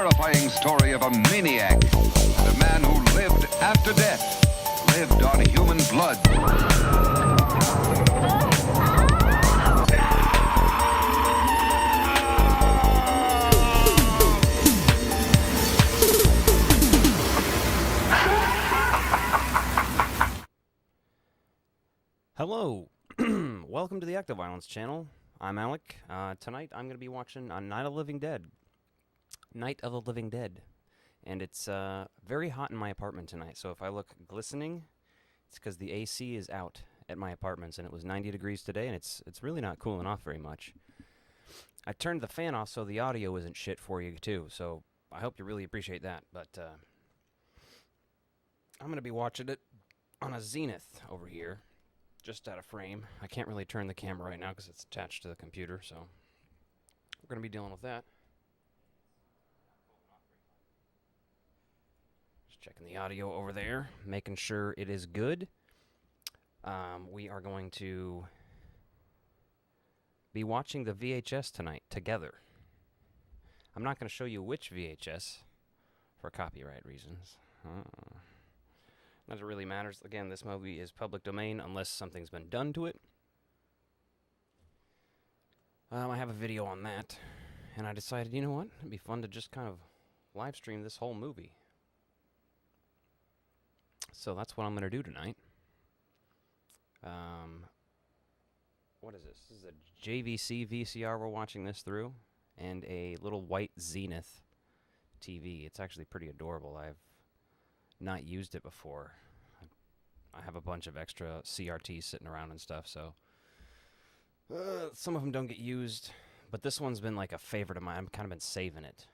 terrifying story of a maniac and a man who lived after death, lived on human blood. Hello, welcome to the Ectoviolence channel. I'm Alec. Tonight I'm going to be watching Night of the Living Dead. Night of the Living Dead. And it's very hot in my apartment tonight, so if I look glistening, it's because the AC is out at my apartments, and it was 90 degrees today, and it's really not cooling off very much. I turned the fan off so the audio isn't shit for you, too, so I hope you really appreciate that, but I'm going to be watching it on a Zenith over here. Just out of frame. I can't really turn the camera right now because it's attached to the computer, so we're going to be dealing with that. Just checking the audio over there, making sure it is good. We are going to be watching the VHS tonight together. I'm not going to show you which VHS for copyright reasons. Not that it really matters. Again, this movie is public domain unless something's been done to it. I have a video on that, and I decided, you know what? It'd be fun to just kind of live stream this whole movie. So that's what I'm going to do tonight. What is this? This is a JVC VCR we're watching this through, and a little white Zenith TV. It's actually pretty adorable. I've not used it before. I have a bunch of extra CRTs sitting around and stuff, so some of them don't get used, but this one's been like a favorite of mine. I've kind of been saving it,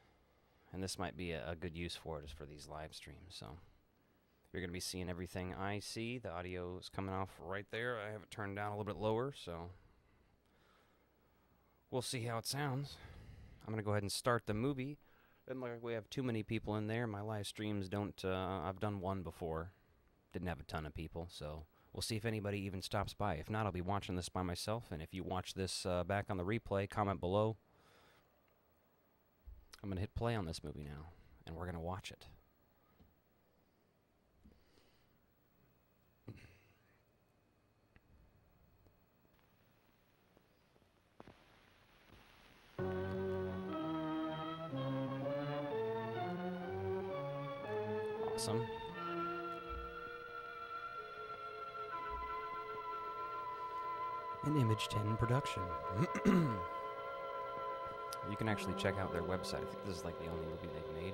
and this might be a good use for it, is for these live streams. So you're going to be seeing everything I see. The audio is coming off right there. I have it turned down a little bit lower, so we'll see how it sounds. I'm going to go ahead and start the movie. Doesn't look like we have too many people in there. My live streams don't, I've done one before. Didn't have a ton of people, so we'll see if anybody even stops by. If not, I'll be watching this by myself, and if you watch this back on the replay, comment below. I'm going to hit play on this movie now, and we're going to watch it. Awesome. An Image 10 production. You can actually check out their website. I think this is like the only movie they've made.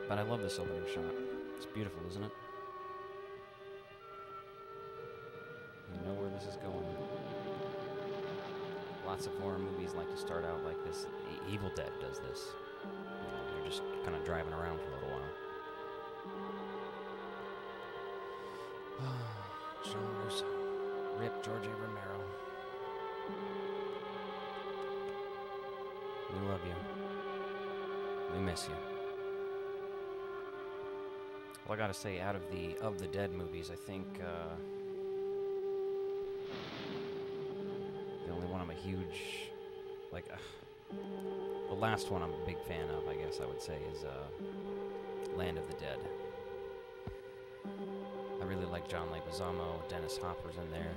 But I love this opening shot. It's beautiful, isn't it? You know where this is going. Lots of horror movies like to start out like this. Evil Dead does this. You're just kind of driving around for a little while. John Russo. Rip George A. Romero. We love you. We miss you. Well, I gotta say, out of the Dead movies, I think the only one I'm a huge, like, the last one I'm a big fan of, I guess I would say, is Land of the Dead. I really like John Leguizamo, Dennis Hopper's in there.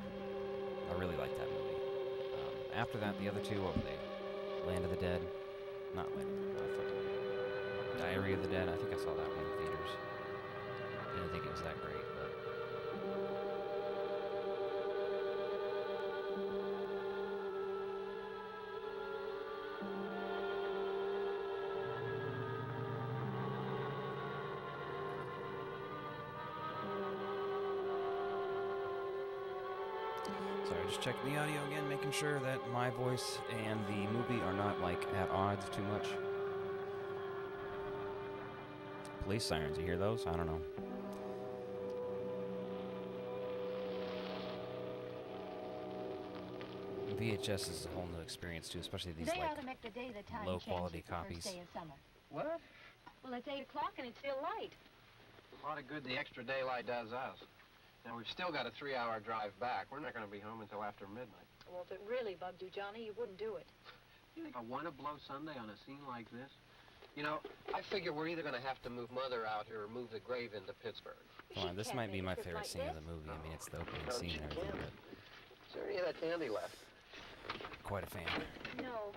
I really like that movie. After that, the other two, what were they? Land of the Dead? Not Land of the Dead. Diary of the Dead. I think I saw that one in theaters. Didn't think it was that great, but... Sorry, just checking the audio again, making sure that my voice and the movie are not, like, at odds too much. Police sirens, you hear those? I don't know. VHS is a whole new experience, too, especially these, like, low-quality copies. What? Well, it's 8 o'clock and it's still light. A lot of good the extra daylight does us. Now, we've still got a 3-hour drive back. We're not going to be home until after midnight. Well, if it really bugged you, Johnny, you wouldn't do it. You think I want to blow Sunday on a scene like this? You know, I figure we're either going to have to move Mother out here or move the grave into Pittsburgh. Come on, this might be my favorite scene of the movie. I mean, it's the opening scene and everything, but Is there any of that candy left? quite a fan. No.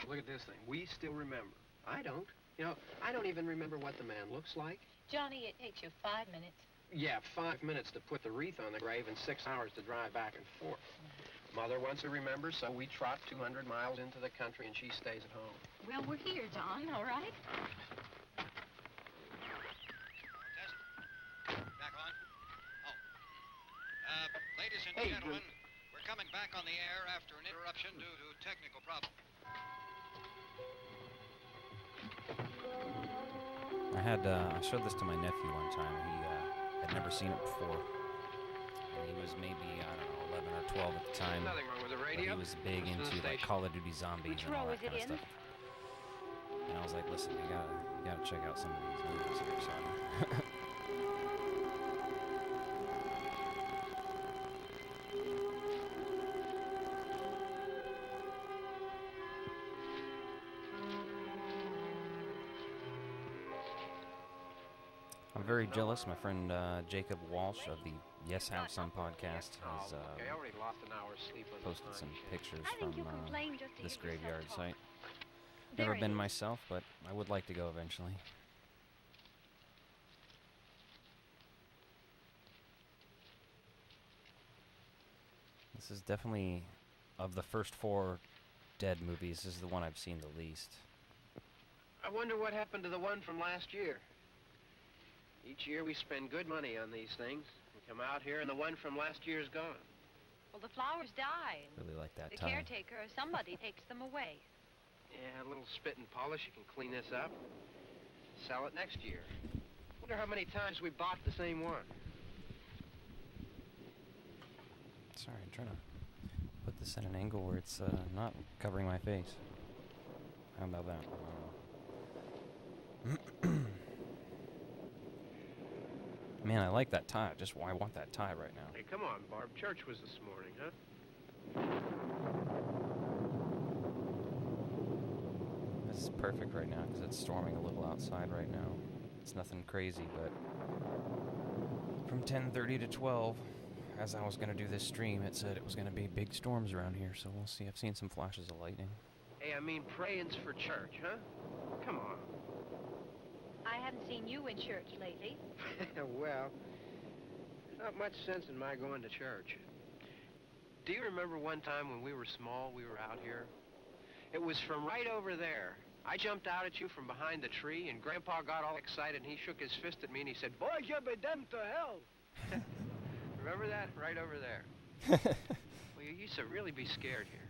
Look at this thing. We still remember. I don't. You know, I don't even remember what the man looks like. Johnny, it takes you 5 minutes. Yeah, 5 minutes to put the wreath on the grave and 6 hours to drive back and forth. Mother wants to remember, so we trot 200 miles into the country and she stays at home. Well, we're here, John, all right? Back on? Oh. Ladies and Hey, gentlemen, we're coming back on the air after an interruption due to technical problems. I showed this to my nephew one time. He had never seen it before. And he was maybe, I don't know, 11 or 12 at the time. Nothing wrong with the But radio. he was big This is into the like station. Call of Duty Zombies Which and all row that is it kind of in? stuff. And I was like, listen, you gotta check out some of these movies here, son. I'm very jealous. My friend Jacob Walsh of the Yes Have Some podcast has Okay, I already lost an hour's sleep on the posted some time sheet. pictures I from think you complain just to this hear yourself graveyard talk. site. Never Very been nice. myself, but I would like to go eventually. This is definitely, of the first 4 Dead movies, this is the one I've seen the least. I wonder what happened to the one from last year. Each year we spend good money on these things. We come out here and the one from last year's gone. Well, the flowers die, and Really like that the tie. caretaker or somebody takes them away. Yeah, a little spit and polish, you can clean this up. Sell it next year. Wonder how many times we bought the same one. Sorry, I'm trying to put this at an angle where it's not covering my face. How about that? Man, I like that tie. Just I want that tie right now. Hey, come on, Barb. Church was this morning, huh? This is perfect right now because it's storming a little outside right now. It's nothing crazy, but from 10:30 to 12, as I was going to do this stream, it said it was going to be big storms around here, so we'll see. I've seen some flashes of lightning. Hey, I mean praying's for church, huh? Come on. I haven't seen you in church lately. Well, there's not much sense in my going to church. Do you remember one time when we were small, we were out here? It was from right over there. I jumped out at you from behind the tree, and Grandpa got all excited, and he shook his fist at me, and he said, "Boys, you'll be damned to hell." Remember that? Right over there. Well, you used to really be scared here.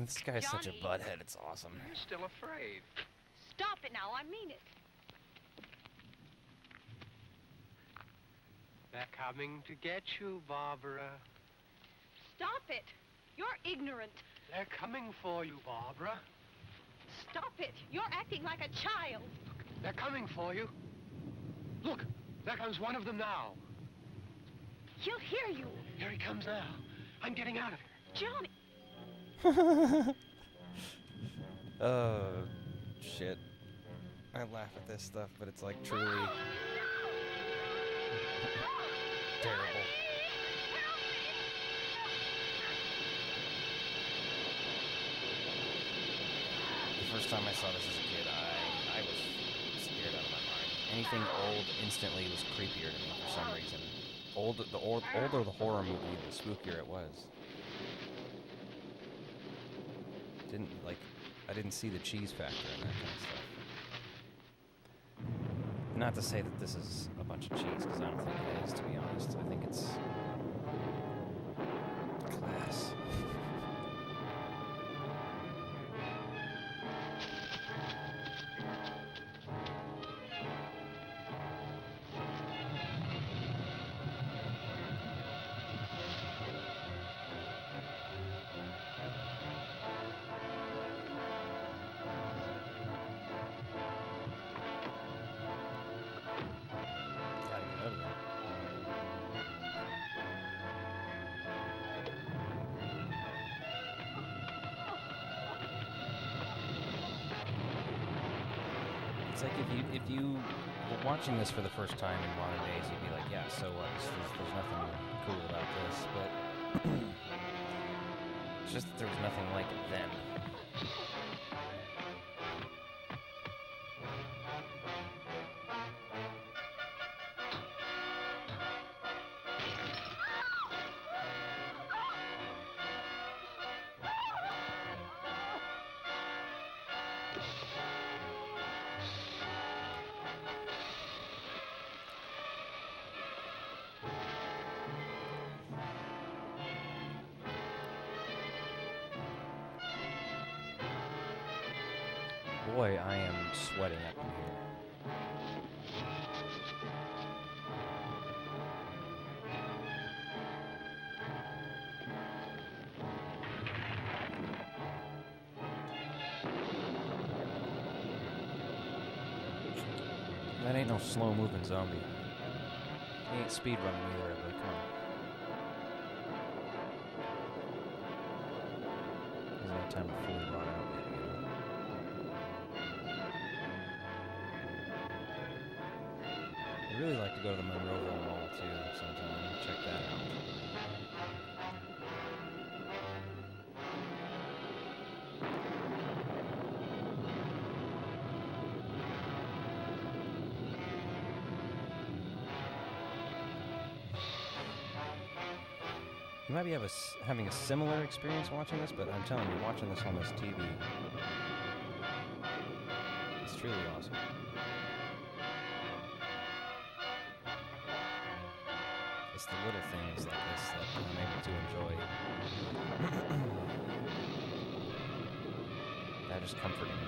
This guy's such a Johnny. butthead. It's awesome. You're still afraid. Stop it now, I mean it. They're coming to get you, Barbara. Stop it. You're ignorant. They're coming for you, Barbara. Stop it. You're acting like a child. They're coming for you. Look, there comes one of them now. He'll hear you. Here he comes now. I'm getting out of here. Johnny. Oh, shit. I laugh at this stuff, but it's like truly terrible. The first time I saw this as a kid, I was scared out of my mind. Anything old instantly was creepier to me for some reason. Older the horror movie, the spookier it was. I didn't see the cheese factor in that kind of stuff. Not to say that this is a bunch of cheese, because I don't think it is, to be honest. I think it's class. Gotta get out of like if you were watching this for the first time in modern days, you'd be like, yeah, so what? There's nothing cool about this, but it's just that there was nothing like it then. Boy, I am sweating up in here. That ain't no slow-moving zombie. He ain't speedrunning either, but come on. Hasn't had time to fully run out yet, you know? I'd really like to go to the Monroeville Mall too sometime. Check that out. You might be having a similar experience watching this, but I'm telling you, watching this on this TV, it's truly awesome. It's the little things like this that I'm able to enjoy. That is comforting me.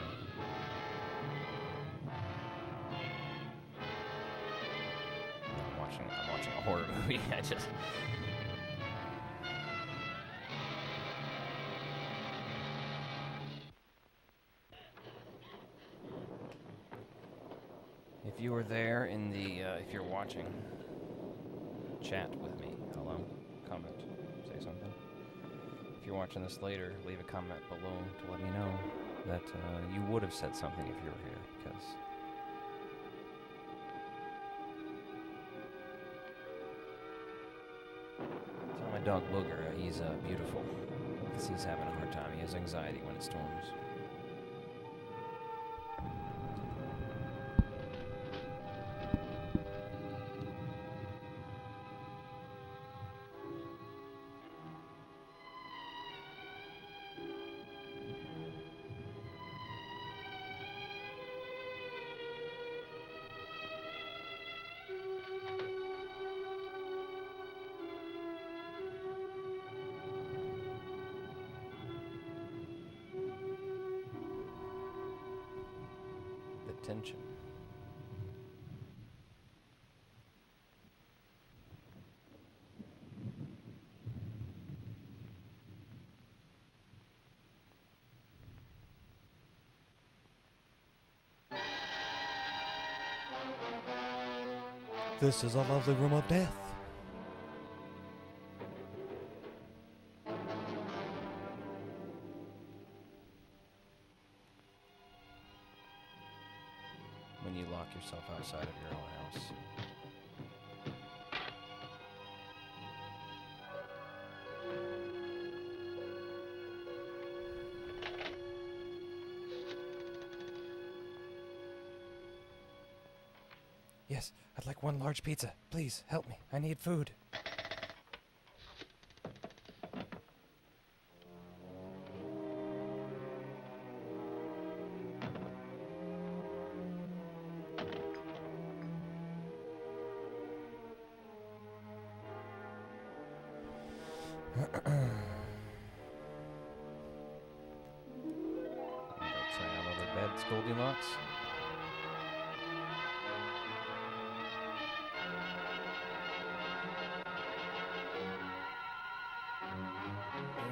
I'm watching a horror movie. I just... If you were there in the, if you're watching, chat with me. Hello? Comment. Say something. If you're watching this later, leave a comment below to let me know that you would have said something if you were here, because... Tell my dog Booger, he's beautiful, because he's having a hard time. He has anxiety when it storms. Tension. This is a lovely room of death. When you lock yourself outside of your own house. Yes, I'd like one large pizza. Please, help me. I need food. Try out other beds, Goldilocks.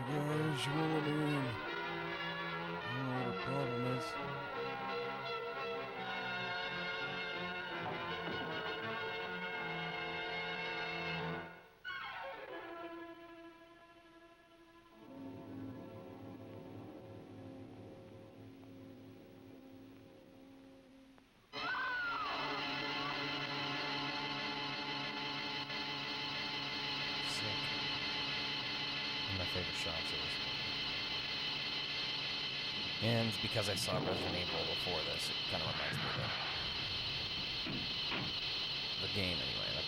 Guys, you know what I mean? I don't know what the problem is. my favorite shots of this movie. And because I saw Resident Evil before this, it kind of reminds me of the game anyway. And I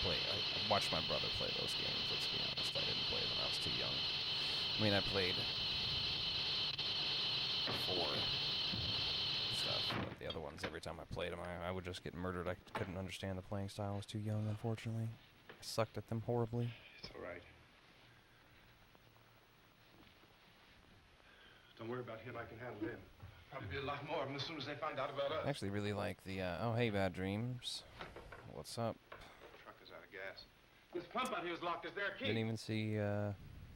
watched my brother play those games, let's be honest. I didn't play them, I was too young. I mean, I played 4 stuff, but the other ones, every time I played them, I would just get murdered. I couldn't understand the playing style. I was too young, unfortunately. I sucked at them horribly. It's all right. Don't worry about him. I can handle him. Probably be a lot more of them as soon as they find out about us. I actually really like the, oh, hey, Bad Dreams. What's up? Truck is out of gas. This pump out here is locked. Is there a key? Didn't even see that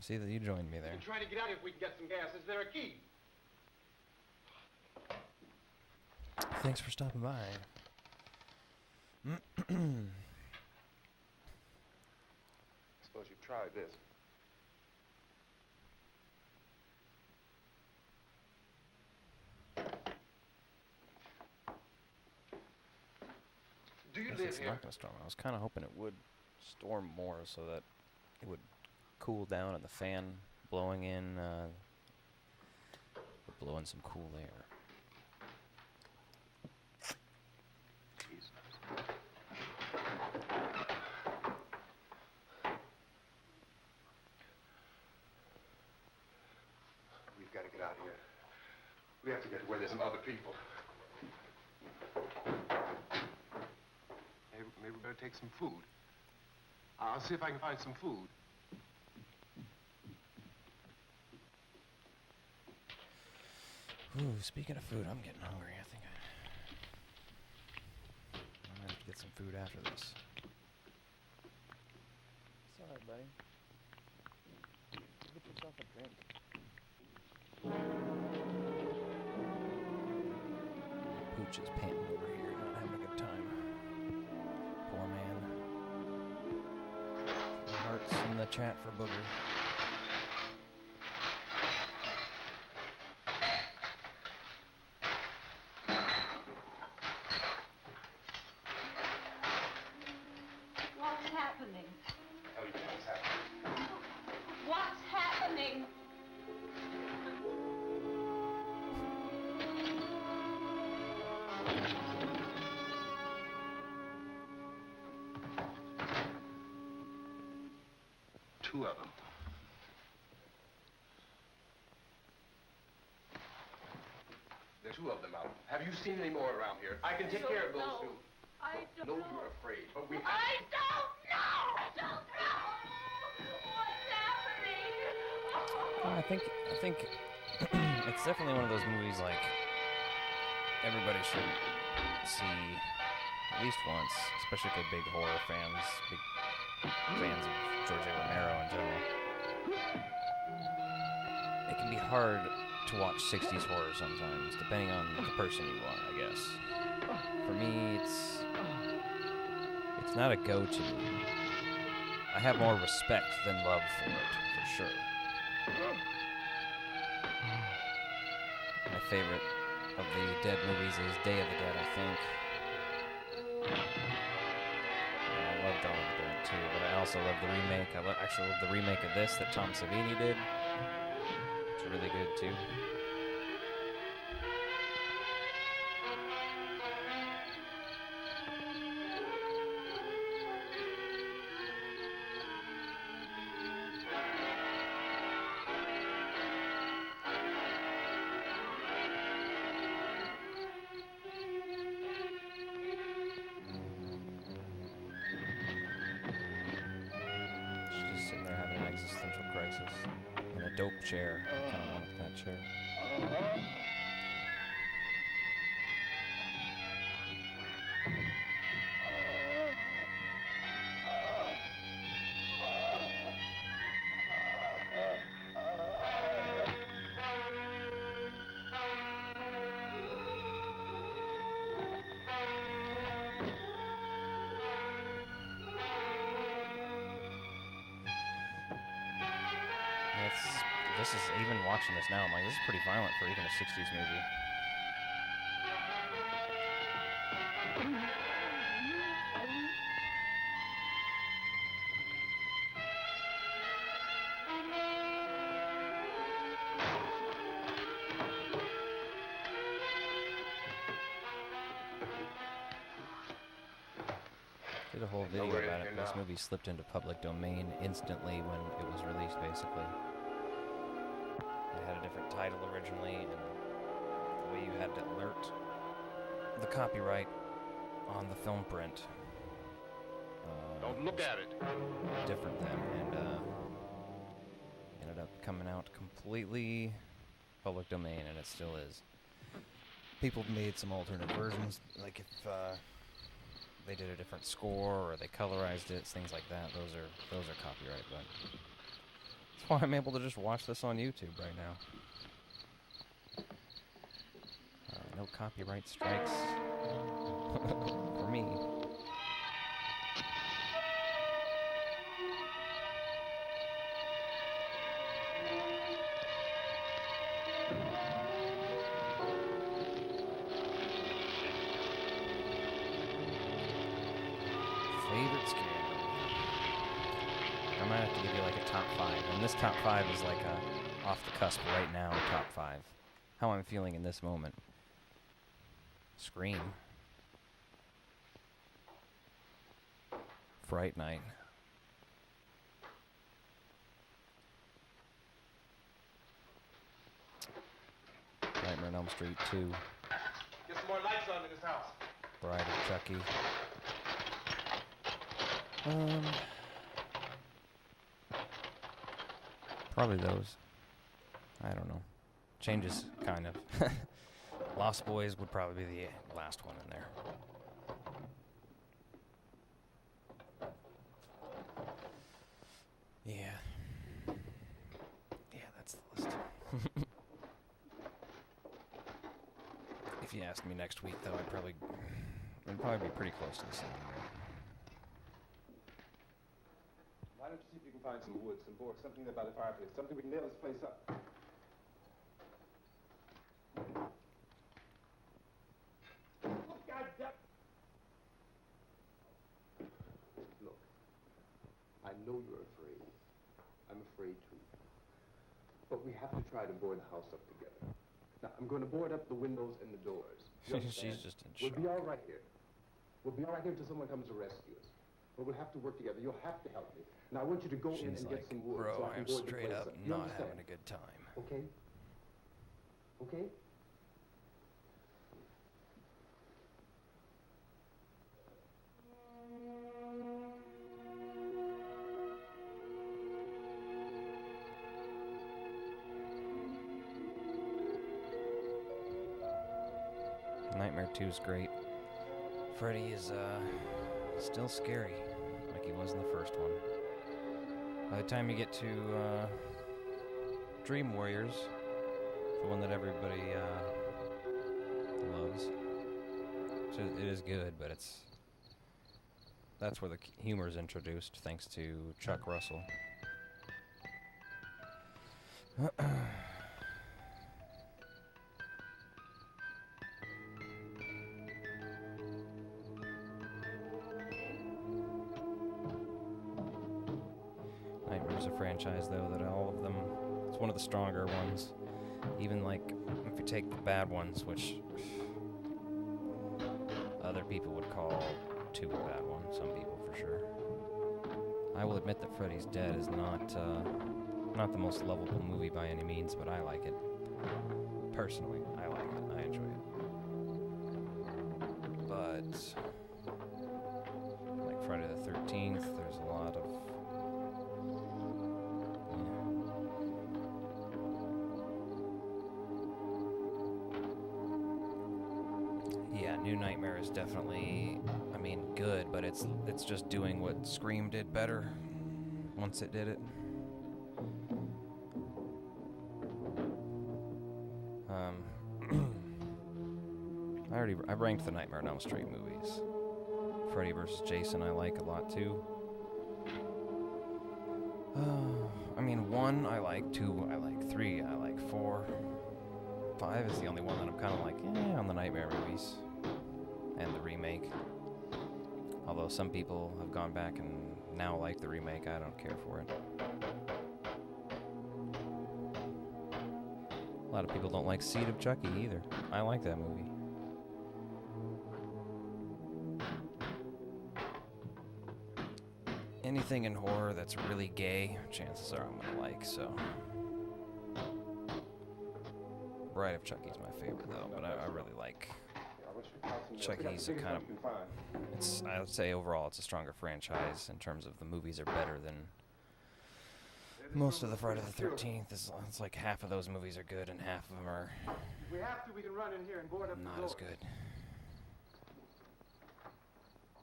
you joined me there. We're trying to get out if we can get some gas. Is there a key? Thanks for stopping by. Suppose you've tried this. Do you Guess live it's here? not gonna storm. I was kind of hoping it would storm more so that it would cool down and the fan blowing in would blow in some cool air. We've got to get out of here. We have to get to where there's some other people. Maybe we better take some food. I'll see if I can find some food. Ooh, speaking of food, I'm getting hungry. I think I'm gonna have to get some food after this. It's alright, buddy. Get yourself a drink. Pooch is panting over here, not having a good time. Poor man. Hearts in the chat for Booger. What's happening? Tell you what's happening. What's happening? Two of them. There are 2 of them out. Have you seen any more around here? I can take care of those 2. I don't No, know. you're afraid, but we have I don't know! I don't know! What's happening? Well, I think it's definitely one of those movies like everybody should see at least once, especially if they're big horror fans, big fans of George A. Romero in general. It can be hard to watch 60s horror sometimes, depending on the person you are, I guess. For me, it's not a go-to. I have more respect than love for it, for sure. My favorite of the Dead movies is Day of the Dead, I think. And I love Dawn of the Dead too, but I also love the remake. I actually love the remake of this that Tom Savini did. It's really good too. She's just sitting there having an existential crisis in a dope chair. I kind of want that chair. This is, even watching this now, I'm like, this is pretty violent for even a 60s movie. did a whole know video we're in about it. here This now. movie slipped into public domain instantly when it was released, basically. It had a different title originally, and the way you had to alert the copyright on the film print. Don't look at it. Different then, and ended up coming out completely public domain, and it still is. People made some alternate versions, like if they did a different score or they colorized it, things like that. Those are copyright, but that's why I'm able to just watch this on YouTube right now. No copyright strikes for me. Favorite scary movie. I might have to give you like a top 5, and this top 5 is like a off the cusp right now top 5. How I'm feeling in this moment. Scream. Fright Night. Nightmare on Elm Street 2. Get some more lights on in this house. Bride of Chucky. Probably those. I don't know. Changes, kind of. Lost Boys would probably be the last one in there. Yeah. Yeah, that's the list. If you asked me next week, though, it'd probably be pretty close to the same. Why don't you see if you can find some wood, some boards, something there by the fireplace, something we can nail this place up. Look, I know you're afraid. I'm afraid too. But we have to try to board the house up together. Now, I'm going to board up the windows and the doors. You understand? She's just in We'll be shock. all right here. We'll be all right here until someone comes to rescue us. But we'll have to work together. You'll have to help me. Now, I want you to go in She's and like, get some wood bro, so I can I'm board the straight place up up. You not understand? having a good time. Okay? Okay? Nightmare 2 is great. Freddy is still scary, like he was in the first one. By the time you get to Dream Warriors, the one that everybody loves, so it is good, but that's where the humor is introduced, thanks to Chuck Russell. Nightmare's a franchise, though, that all of them, it's one of the stronger ones. Even, like, if you take the bad ones, which other people would call 2 a bad one, some people for sure. I will admit that Freddy's Dead is not the most lovable movie by any means, but I like it. Personally, I like it. I enjoy it. But like Friday the 13th, there's a lot of yeah, New Nightmare is definitely, I mean, good, but it's just doing what Scream did better once it did it. I ranked the Nightmare on Elm Street movies. Freddy vs. Jason I like a lot too. I mean, 1 I like, 2 I like, 3 I like, 4. 5 is the only one that I'm kind of like, on the Nightmare movies. And the remake. Although some people have gone back and now like the remake, I don't care for it. A lot of people don't like Seed of Chucky either. I like that movie. anything in horror that's really gay, chances are I'm gonna like, so. Bride of Chucky's my favorite though, but I really like Chucky's a kind of, it's, I would say overall it's a stronger franchise in terms of the movies are better than most of the Friday the 13th. It's like half of those movies are good and half of them are We have to, we can run in here and board up not as good.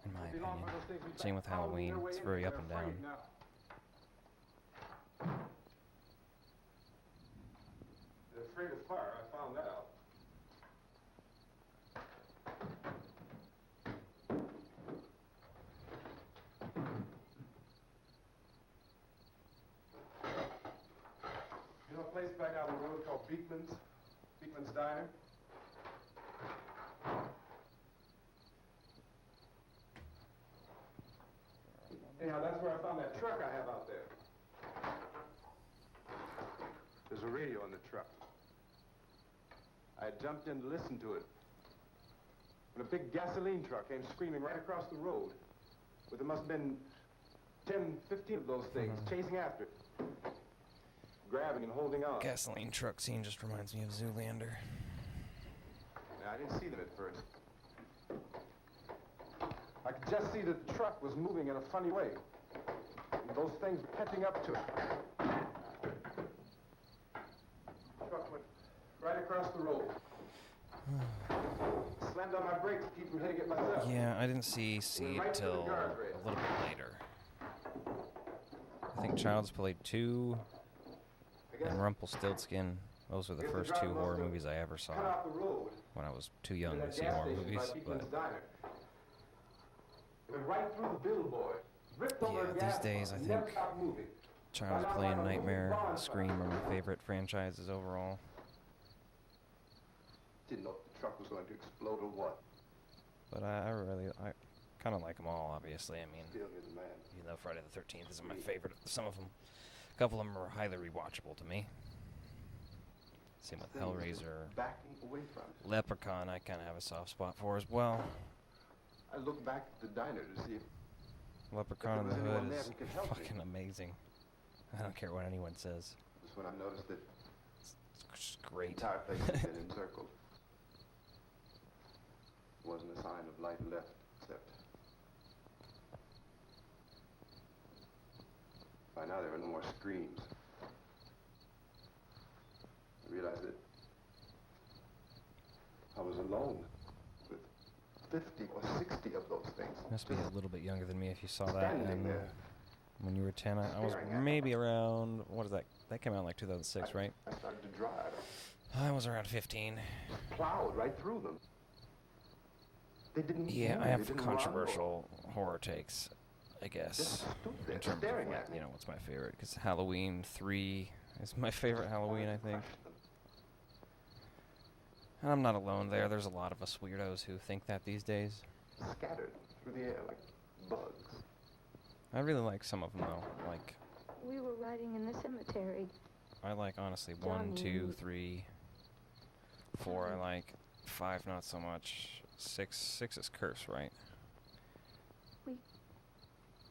In my opinion. Same with Halloween, it's very up and down. They're afraid of fire, I found that out. You know a place back out on the road called Beekman's? Beekman's Diner? Anyhow, that's where I found that truck I have out there. There's a radio in the truck. I had jumped in to listen to it when a big gasoline truck came screaming right across the road. But there must have been 10, 15 of those things chasing after it, grabbing and holding on. Gasoline truck scene just reminds me of Zoolander. Now, I didn't see them at first. I could just see that the truck was moving in a funny way. And those things catching up to it. The truck went right across the road. Slammed on my brakes to keep from hitting it myself. Yeah, I didn't see Seed right to the till guardrail. a little bit later. I think Child's Play 2 I guess and Rumpelstiltskin. Those were the guess the first driver two must horror have movies I ever saw cut off the road when I was too young to to that see gas horror station movies. by Beekman's But Diner. It went right through the billboard. Ripped over Yeah, a these gas days, pump, I never think stopped moving. Child's Play and Nightmare, and Scream are my favorite franchises overall. Didn't know if the truck was going to explode or what. But I kind of like them all, obviously. I mean, Still, you're the man. even though Friday the 13th isn't my favorite, some of them, a couple of them are highly rewatchable to me. Same with Things Hellraiser. Backing away from it. Leprechaun, I kind of have a soft spot for as well. I looked back at the diner to see if Leprechaun in If the there was anyone Hood there is who could help me. fucking amazing. I don't care what anyone says. that's when I noticed that It's just the great. entire place had been encircled. Wasn't a sign of light left, except by now there were no more screams. I realized that I was alone with 50 or 60 of those things. Must be just a little bit younger than me if you saw that. standing And there. when you were 10, I was staring at maybe around, what is that? That came out in like 2006, right? I started to drive. I was around 15. Plowed right through them. They didn't Yeah, move, I they have didn't run or- controversial horror takes, I guess. Just stood there In terms of, staring like, at me. you know, what's my favorite? Because Halloween 3 is my favorite Halloween, I think. And I'm not alone there. There's a lot of us weirdos who think that these days. Scattered through the air like bugs. I really like some of them, though. Like, We were riding in the cemetery. I like, honestly, 1, 2, Johnny. 3, 4 I like. 5 not so much. 6 is Curse, right? We-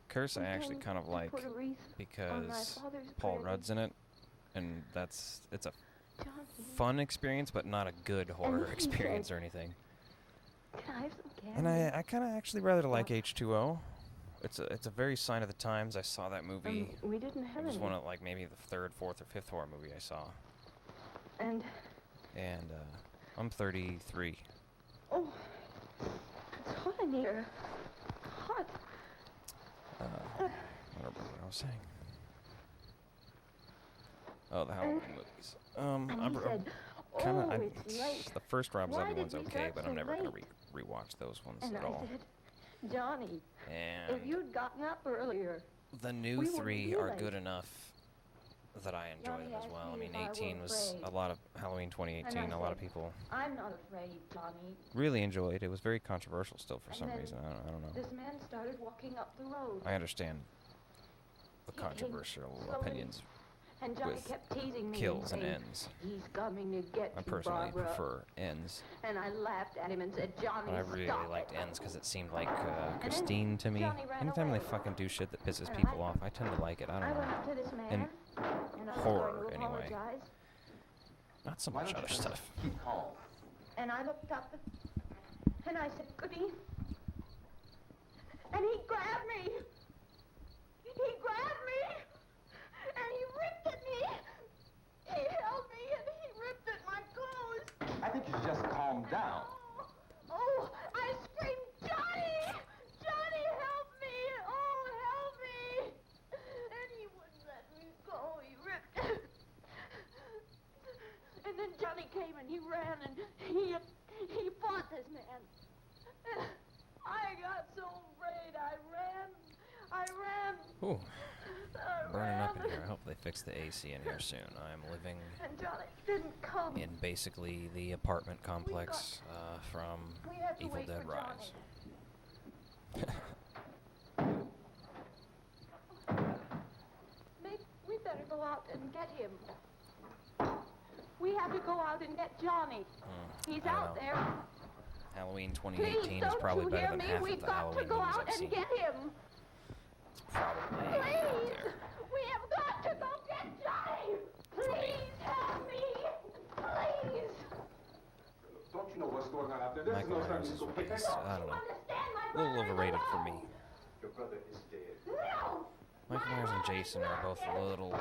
Curse I we actually came kind of to like put a wreath on my because father's Paul grave. Rudd's in it, and it's a Johnny, fun experience, but not a good horror he experience said- or anything. can I have some candy? And I kind of actually rather like H2O. It's a very sign of the times. I saw that movie. We didn't have It was any. one of like maybe the 3rd, 4th, or 5th horror movie I saw. And And I'm 33. oh, it's hot in here. Hot. I don't remember what I was saying. Oh, the Halloween movies. And he said, Kinda, "Oh, I'm, it's late." the first Rob Why Zombie did one's we okay, start but so I'm never gonna late? rewatch those ones And at I all. said, Johnny, And if you'd gotten up earlier, the new we wouldn't 3 be are late. good enough that I enjoy Johnny them as asked well. I me mean, if I were 18 was a afraid. lot of Halloween 2018. And I A lot of said, people I'm not afraid, Johnny. really enjoyed. It was very controversial still for And some then reason. I don't know. This man started walking up the road. I understand the He came controversial slowly opinions. And Johnny with kept teasing me kills and saying, ends. he's coming to get I you, personally Barbara. prefer ends, And I laughed at him and said, Johnny, but I really stop liked it. ends because it seemed like then Christine to me. Johnny ran Anytime away. they fucking do shit that pisses And people off, I tend to like it. I I don't went know. up to this man, And and I was horror, going to anyway. apologize. Not so Why much don't other you stuff. keep calm? And I looked up, and I said, Goody. And he grabbed me. He grabbed me, and he ripped at me. He held me, and he ripped at my clothes. I think you should just calm down. Oh, I screamed, Johnny! Johnny, help me! Oh, help me! And he wouldn't let me go. He ripped. And then Johnny came and he ran and he fought this man. And I got so afraid. I ran. Ooh, I burning up ran. in here. I hope they fix the AC in here soon. I am living And Johnny didn't come. in basically the apartment complex from We had to Evil wait Dead for Rise. Maybe we better go out and get him. We have to go out and get Johnny. He's I don't out know. there. Halloween Please 2018 is don't probably you better hear than me? half We've of the got to Halloween go movies out I've and seen. get him. It's probably up Please, there. we have got to go get Johnny. Please help me. Please. Don't you know what's going on out there? Michael no time Myers to is go pick released. that up. I don't know. Understand my A little brother is overrated for alive. me. Your brother is dead. No. Michael Myers and Jason are both a little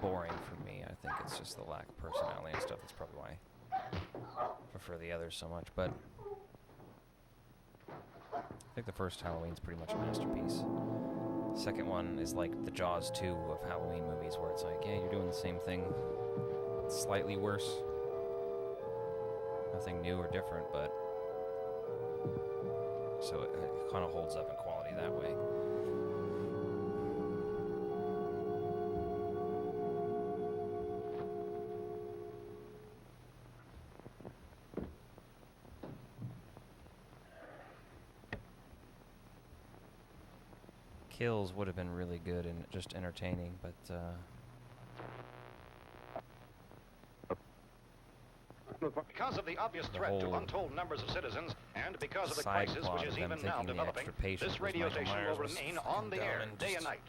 boring for me. I think it's just the lack of personality and stuff. That's probably why I prefer the others so much. But I think the first Halloween's pretty much a masterpiece. Second one is like the Jaws 2 of Halloween movies, where it's like, yeah, you're doing the same thing, slightly worse. Nothing new or different, but so it kind of holds up in quality that way. Kills would have been really good and just entertaining, but Because of the obvious The threat to whole untold numbers of citizens, and because of the side crisis plot which is of them even now thinking the developing, extra patient this was radio Michael station Myers will was remain fucking on the dumb air and day just and night.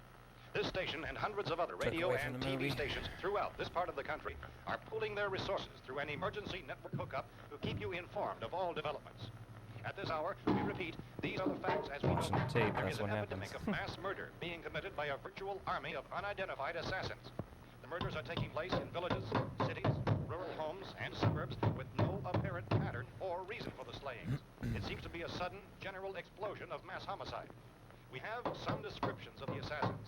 This station and hundreds of other took radio away and from the TV movie. stations throughout this part of the country are pooling their resources through an emergency network hookup to keep you informed of all developments. At this hour, we repeat, these are the facts as we know Watching them. the tape, There that's is an what epidemic happens. of mass murder being committed by a virtual army of unidentified assassins. The murders are taking place in villages, cities, rural homes, and suburbs with no apparent pattern or reason for the slayings. It seems to be a sudden, general explosion of mass homicide. We have some descriptions of the assassins.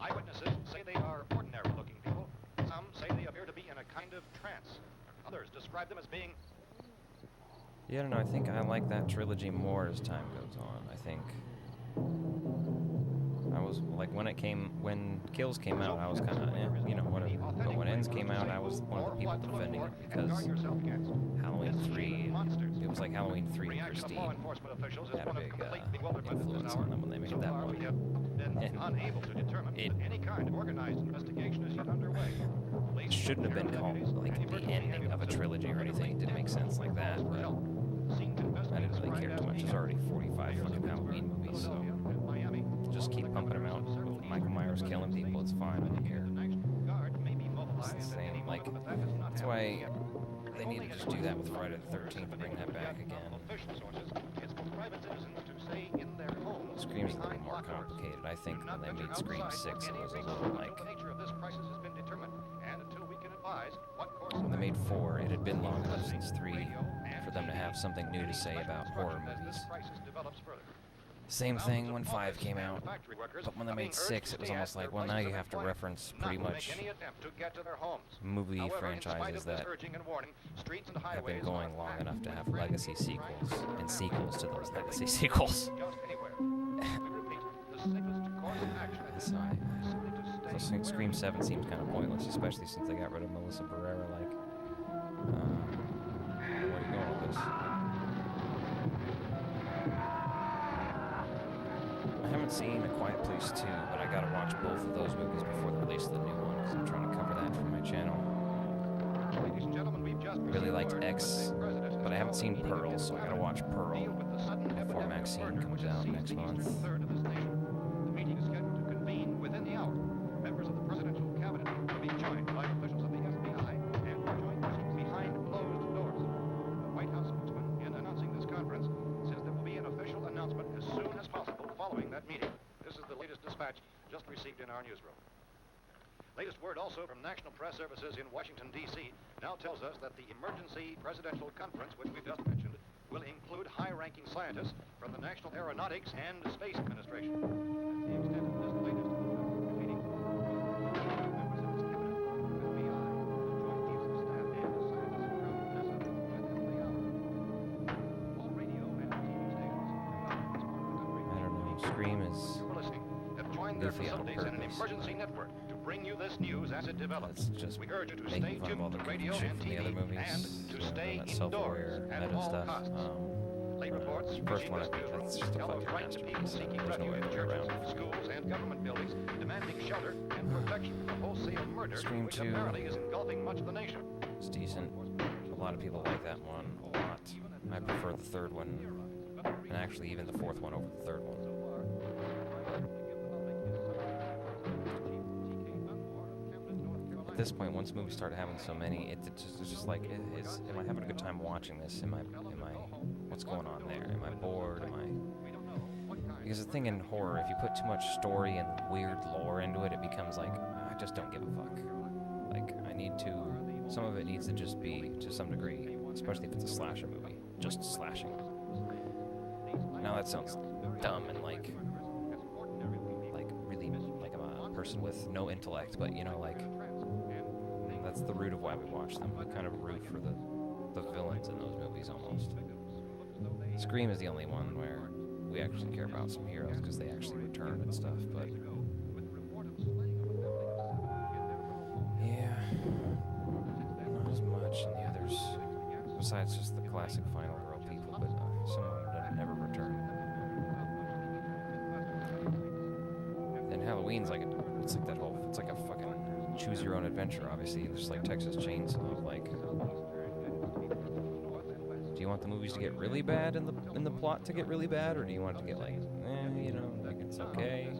Eyewitnesses say they are ordinary-looking people. Some say they appear to be in a kind of trance. Others describe them as being yeah, I don't know. I think I like that trilogy more as time goes on. I think I was like when Kills came out, I was kind of you know, whatever. But when Ends came out, I was one of the people defending it because Halloween 3, it was like Halloween 3 and Christine had a big influence on them when they made that one. And unable to determine it that any kind of organized investigation is yet underway. Police shouldn't have been called like the ending of a trilogy or anything. It didn't make sense like that, but I didn't really care too much. There's already 45 fucking Halloween movies, so just keep pumping them out with Michael Myers killing people. It's fine. I don't care. It's the same. Like, that's why they need to just do that with Friday the 13th. Bring that back again. Scream's a little more complicated. I think when they made Scream 6, it was a little like. When they made 4, it had been long enough since 3 for them to have something new to say about horror movies. Same thing when 5 came out, but when they made 6, it was almost like, well, now you have to reference pretty much movie franchises that have been going long enough to have legacy sequels and sequels to those legacy sequels. So Scream 7 seems kind of pointless, especially since they got rid of Melissa Barrera. Like, where are you going with this? I haven't seen A Quiet Place 2, but I gotta watch both of those movies before the release of the new one, because liked X, but I haven't seen Pearl, so I gotta watch Pearl before Maxine comes out next month. The meeting is scheduled to convene within the hour. Members of the presidential cabinet will be joined by officials of the FBI and joint meetings behind closed doors. The White House spokesman, in announcing this conference, says there will be an official announcement as soon as possible following that meeting. This is the latest dispatch just received in our newsroom. Latest word also from National Press Services in Washington, D.C. now tells us that the emergency presidential conference, which we've just mentioned, will include high-ranking scientists from the National Aeronautics and Space Administration. The extent of this latest meeting, members of its cabinet, FBI, Joint Chiefs of Staff, and scientists from NASA within the hour. All radio and TV stations throughout this part of the country. I don't know. Scream is You were listening. Have joined their goofy on facilities in an purpose. emergency network to bring you this news as it develops. That's just We urge you to making stay fun of all tuned the to radio shit and from the other TV movies. and you to know, stay that indoors self-aware at meta all stuff. costs. Late reports The first reaching one, I this think newsroom that's just a tell of fucking frightened people masterpiece. seeking There's no way refuge to in get around churches, it. schools, and government buildings, demanding shelter and protection from wholesale murder, Scream which 2. apparently is engulfing much of the nation. It's decent. A lot of people like that one a lot. I prefer the third one, and actually even the fourth one over the third one. At this point, once movies started having so many, it's just like, am I having a good time watching this? Am I, what's going on there? Am I bored? Because the thing in horror, if you put too much story and weird lore into it, it becomes like, I just don't give a fuck. Like, some of it needs to just be, to some degree, especially if it's a slasher movie, just slashing. Now that sounds dumb and like really, like I'm a person with no intellect, but you know, like, that's the root of why we watch them. We kind of root for the villains in those movies almost. Scream is the only one where we actually care about some heroes because they actually return and stuff, but yeah, not as much in the others, besides just the classic Final Girl people, but some of them never return. And Halloween's like, it's like that whole, it's like a fucking choose your own adventure, obviously. There's like Texas Chainsaw, like, do you want the movies to get really bad in the plot to get really bad, or do you want it to get like, you know, like it's okay?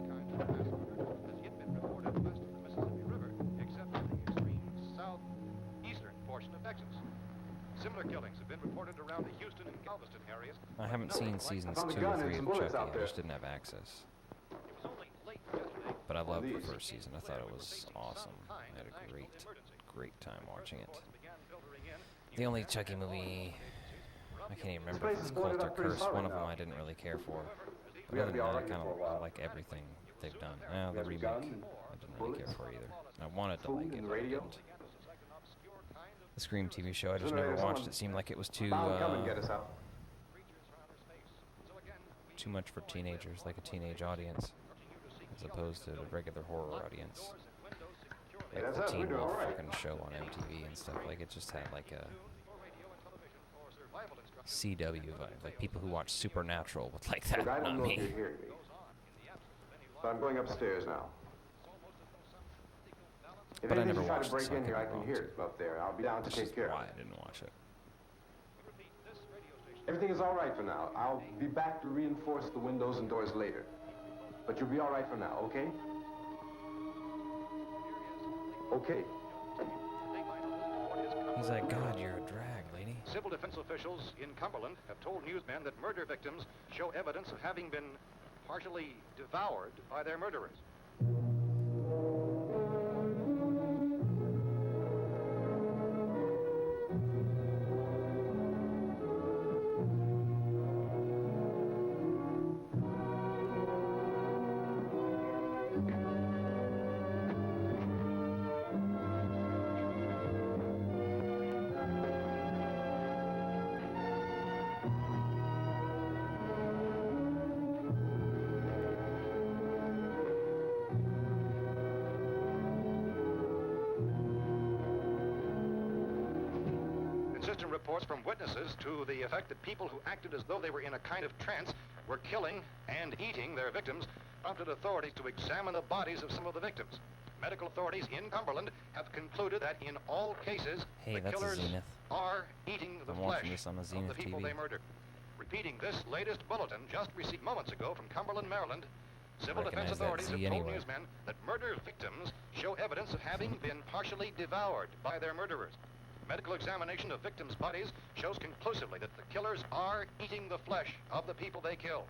Similar killings have been reported around the Houston and Galveston areas. I haven't seen seasons 2 or 3 of Chucky. I just didn't have access. But I loved the first season. I thought it was awesome. I had a great time watching it. The only Chucky movie, I can't even remember if it's Cult or Curse. One of them I didn't really care for. But other than that, I like everything they've done. Well, the remake, I didn't really care for either. I wanted to like it, but I didn't. The Scream TV show, I just never watched. It seemed like it was too much for teenagers, like a teenage audience, as opposed to a regular horror audience. Like the Teen Wolf fucking show on MTV and stuff. Like, it just had like a CW vibe, like people who watch Supernatural would like that, not me. So I'm going upstairs now. If But I anything never try to watched break it, so I in here, I couldn't can hear it up there. I'll be down to That's take just care why of it. I didn't watch it. Everything is all right for now. I'll be back to reinforce the windows and doors later. But you'll be all right for now, okay? Okay. He's like, God, you're a drag, lady. Civil defense officials in Cumberland have told newsmen that murder victims show evidence of having been partially devoured by their murderers. Consistent reports from witnesses to the effect that people who acted as though they were in a kind of trance were killing and eating their victims prompted authorities to examine the bodies of some of the victims. Medical authorities in Cumberland have concluded that in all cases, Hey, the that's a killers Zenith. are eating the I'm flesh watching this on the of the Zenith people TV. they murdered. Repeating this latest bulletin just received moments ago from Cumberland, Maryland, civil defense Recognize that authorities have Z told anyway. newsmen that murder victims show evidence of having been partially devoured by their murderers. Medical examination of victims' bodies shows conclusively that the killers are eating the flesh of the people they kill.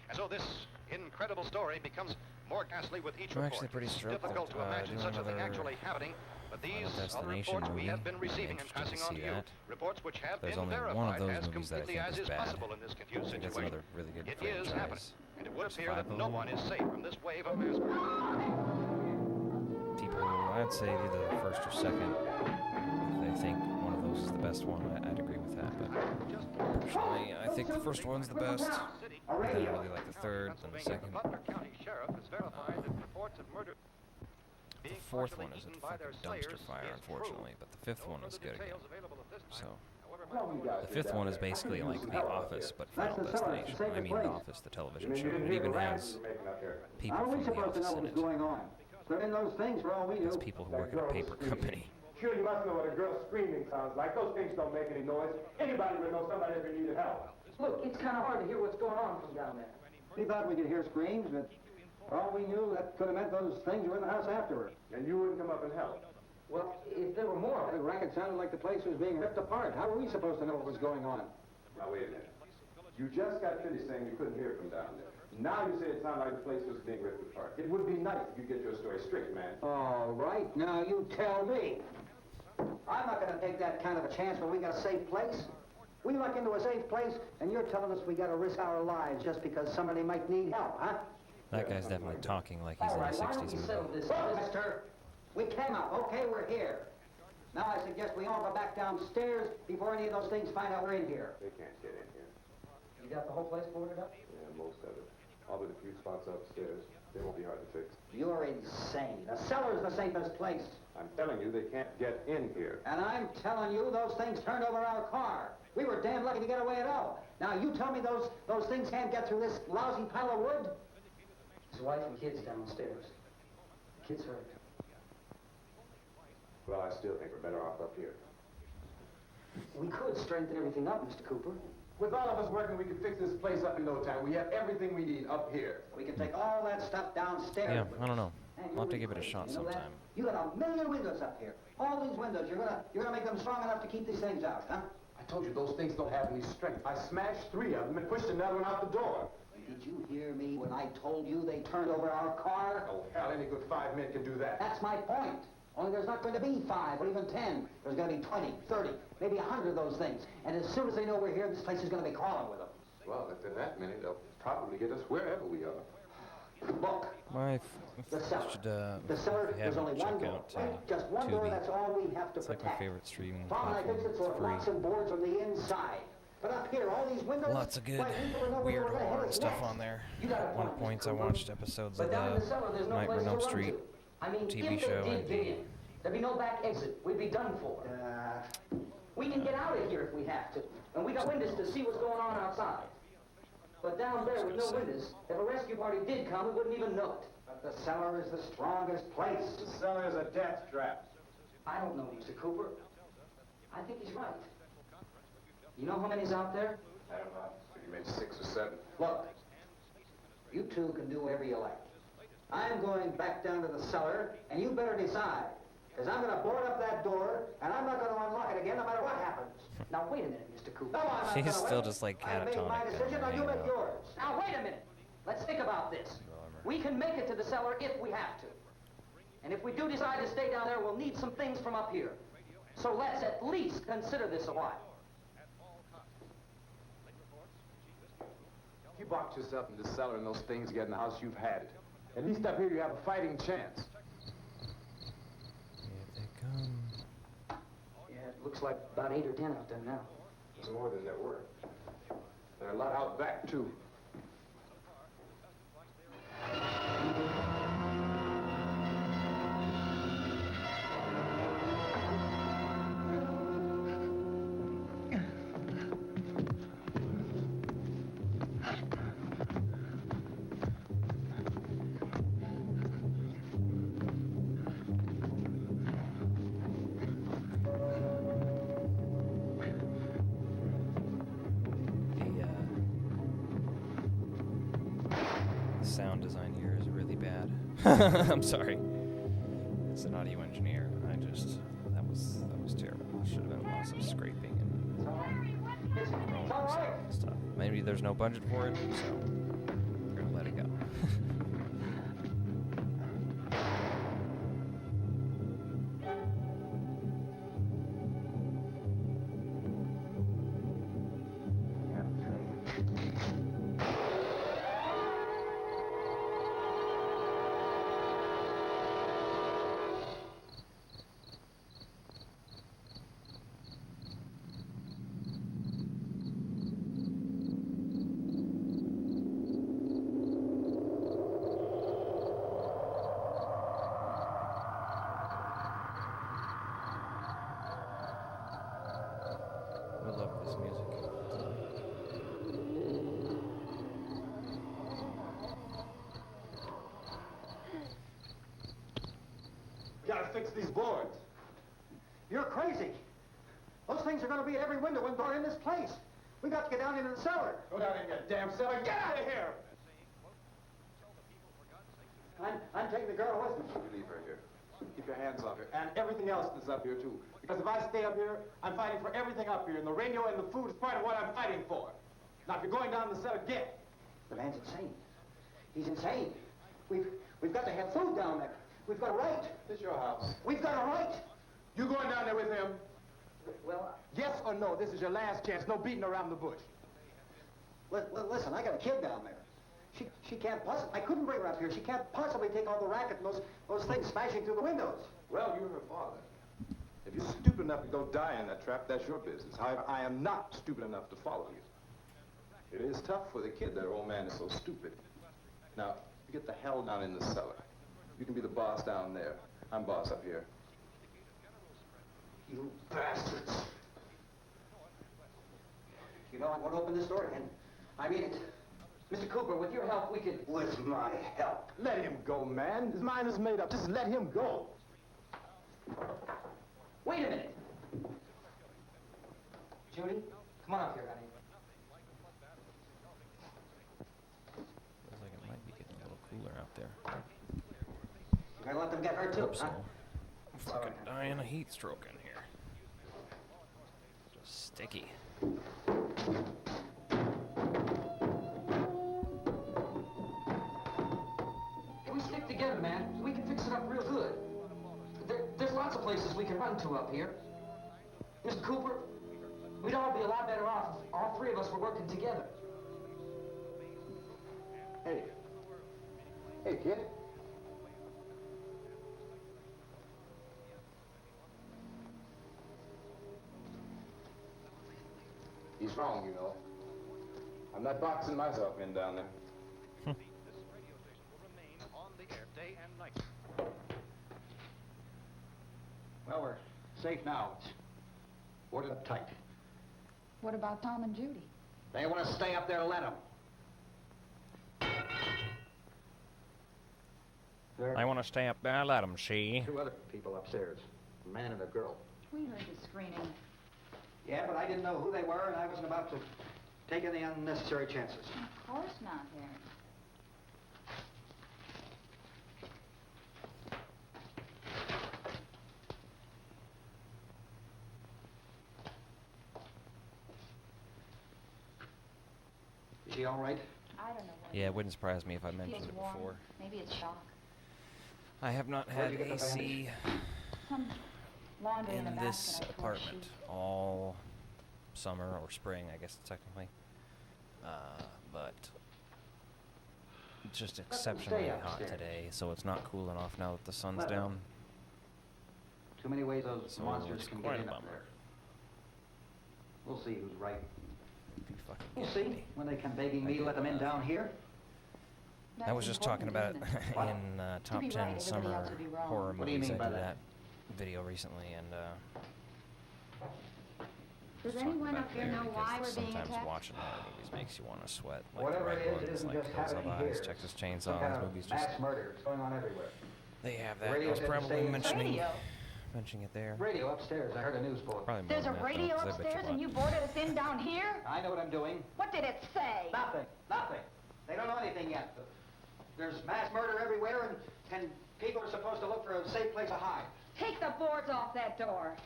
And so this incredible story becomes more ghastly with each I'm report. actually pretty It's stoked difficult that, to imagine doing such a thing another actually happening, but these Final are Destination reports we movie. have been I'm receiving and interested passing to on see to you. that. Reports which have There's been only one of verified those as movies that I completely think as is is bad. possible in this I confused think that's situation. another really good It is happening, franchise. and it would There's appear 5 that of no them. one is safe from this wave of mass murder. People, I'd say either the first or second. If they think one of those is the best one, I'd agree with that. But personally, I think the first one's the best. Then I really like the third, then the second. Butler County Sheriff has verified that reports of murder The fourth one is a fucking dumpster fire, unfortunately, but the fifth one is good again. So, the fifth one is basically like The Office, but Final Destination. I mean, The Office, the television show. It even has people How are from we The supposed to know Office what in was it. going on? They're in those things for all we It's knew. people who work at a paper company. Sure, you must know what a girl screaming sounds like. Those things don't make any noise. Anybody would know somebody ever needed help. Look, it's kind of hard to hear what's going on from down there. We thought we could hear screams, but for all we knew, that could have meant those things were in the house afterward. And you wouldn't come up and help. Well, if there were more, The racket sounded like the place was being ripped apart. How were we supposed to know what was going on? Now, wait a minute. You just got finished saying you couldn't hear from down there. Now you say it sounded like the place was being ripped apart. It would be nice if you get your story straight, man. All right, now you tell me. I'm not going to take that kind of a chance when we got a safe place. We luck into a safe place, and you're telling us we got to risk our lives just because somebody might need help, huh? That guy's definitely talking like he's all in a right, why don't 60s we movie. settle this? Look, mister, we came up. Okay, we're here. Now I suggest we all go back downstairs before any of those things find out we're in here. They can't get in here. You got the whole place boarded up? Yeah, most of it. All but a few spots upstairs. They won't be hard to fix. You're insane. The cellar's the safest place. I'm telling you, they can't get in here. And I'm telling you, those things turned over our car. We were damn lucky to get away at all. Now, you tell me those things can't get through this lousy pile of wood? His wife and kids downstairs. Kids hurt. Well, I still think we're better off up here. We could strengthen everything up, Mr. Cooper. With all of us working, we can fix this place up in no time. We have everything we need up here. We can take all that stuff downstairs. Yeah, with I don't us. know. And I'll have to you're give it a crazy, shot you know that? sometime. You got a million windows up here. All these windows, you're gonna make them strong enough to keep these things out, huh? I told you those things don't have any strength. I smashed 3 of them and pushed another one out the door. Did you hear me when I told you they turned over our car? Oh, hell, any good 5 men can do that. That's my point. Only there's not going to be 5 or even 10. There's going to be 20, 30, maybe 100 of those things. And as soon as they know we're here, this place is going to be crawling with them. Well, if they're that many, they'll probably get us wherever we are. Look, My the cellar. should, The if cellar, you there's only haven't, one check door. out Just one door, Tubi. that's all we have to It's like my protect. favorite streaming Tom and I platform. fixed it so It's it locks free. and boards from the inside. But up here, all these windows... Lots of good why, people don't know where weird we're gonna hit horror us stuff next. on there. You got a At one point, point, Mr. I Cooper. watched episodes But of down in the the cellar, there's no Nightmare place on Elm to run Street to. I mean, TV if show they and did get in, there'd be no back exit. We'd be done for. We can get out of here if we have to. And we got windows to see what's going on outside. But down there with no windows, if a rescue party did come, we wouldn't even know it. But the cellar is the strongest place. The cellar is a death trap. I don't know, Mr. Cooper. I think he's right. You know how many's out there? I don't know. You made 6 or 7. Look, you two can do whatever you like. I'm going back down to the cellar, and you better decide. Because I'm going to board up that door, and I'm not going to unlock it again no matter what happens. Now, wait a minute, Mr. Cooper. No, I'm not He's gonna still wait. just, like, I made my catatonic down decision, there, now you hanging make out. yours. Now, wait a minute. Let's think about this. We can make it to the cellar if we have to. And if we do decide to stay down there, we'll need some things from up here. So let's at least consider this a while. If you box yourself in the cellar and those things get in the house, you've had it. At least up here you have a fighting chance. Here they come. Yeah, it looks like about 8 or 10 out there now. There's more than there were. There are a lot out back, too. I'm sorry. As an audio engineer, that was terrible. Should have been lots of scraping and growing and stuff. Maybe there's no budget for it, so we're gonna let it go. I love this music. Gotta fix these boards. You're crazy. Those things are gonna be at every window and door in this place. We got to get down into the cellar. Go down in your damn cellar. Get out of here! I'm taking the girl with me. You leave her here. Keep your hands off her. And everything else that's up here, too. Because if I stay up here, I'm fighting for everything up here. And the radio and the food is part of what I'm fighting for. Now, if you're going down the cellar, get. The man's insane. He's insane. We've got to have food down there. We've got a right. This is your house. We've got a right. You going down there with him? Well, Yes or no? This is your last chance. No beating around the bush. listen, I got a kid down there. She can't possibly, I couldn't bring her up here. She can't possibly take all the racket and those things smashing through the windows. Well, you're her father. If you're stupid enough to go die in that trap, that's your business. However, I am not stupid enough to follow you. It is tough for the kid that her old man is so stupid. Now, you get the hell down in the cellar. You can be the boss down there. I'm boss up here. You bastards. You know, I want to open this door again. I mean it. Mr. Cooper, with your help, we could... With my help. Let him go, man. His mind is made up. Just let him go. Wait a minute. Judy, come on up here, honey. Feels like it might be getting a little cooler out there. You're gonna let them get hurt too, Hope so. huh? I'm fucking dying of heat stroke in here. Just sticky. If we stick together, man, we can fix it up real good. There's lots of places we can run to up here. Mr. Cooper, we'd all be a lot better off if all three of us were working together. Hey. Hey, kid. He's wrong, you know. I'm not boxing myself in down there. This radio station will remain on the air day and night. Well, we're safe now. It's boarded up tight. What about Tom and Judy? They want to stay up there, let them. There I want to stay up there, let 'em see. are two other people upstairs, a man and a girl. We heard the screaming. Yeah, but I didn't know who they were, and I wasn't about to take any unnecessary chances. Of course not, Harry. Is she all right? I don't know what Yeah, it wouldn't surprise me if I it mentioned feels it warm. before. Maybe it's shock. I have not Where'd had you get the AC Some laundry in in a basket this I poured apartment sheets. all summer or spring, I guess technically. But it's just them exceptionally stay hot upstairs. today, so it's not cooling off now that the sun's Let 'em. down. Too many ways those So monsters it's can quite get a in up bummer. there. We'll see who's right. Be fucking We'll kidding see me. when they come begging me to let them in down here. I That's was just talking about important, it isn't it? in To top be 10 right, everybody summer else would be wrong. horror What do you movies. mean I by did that? that video recently, and Does talking anyone about up here it know because why we're being sometimes attacked? watching horror movies makes you want to sweat, like Whatever the right it is, ones, it isn't like just Hills Have happening here. Eyes, Texas Some Chainsaw. kind Those of movies just mass murder. It's going on everywhere. they have The that. I radio was didn't probably say mentioning Radio. it there. Radio upstairs. I heard a news bulletin. Probably more There's a than that, though, radio 'cause I bet upstairs and you you boarded us in down here? I know what I'm doing. What did it say? Nothing. Nothing. They don't know anything yet. There's mass murder everywhere, and for a safe place to hide. Take the boards off that door.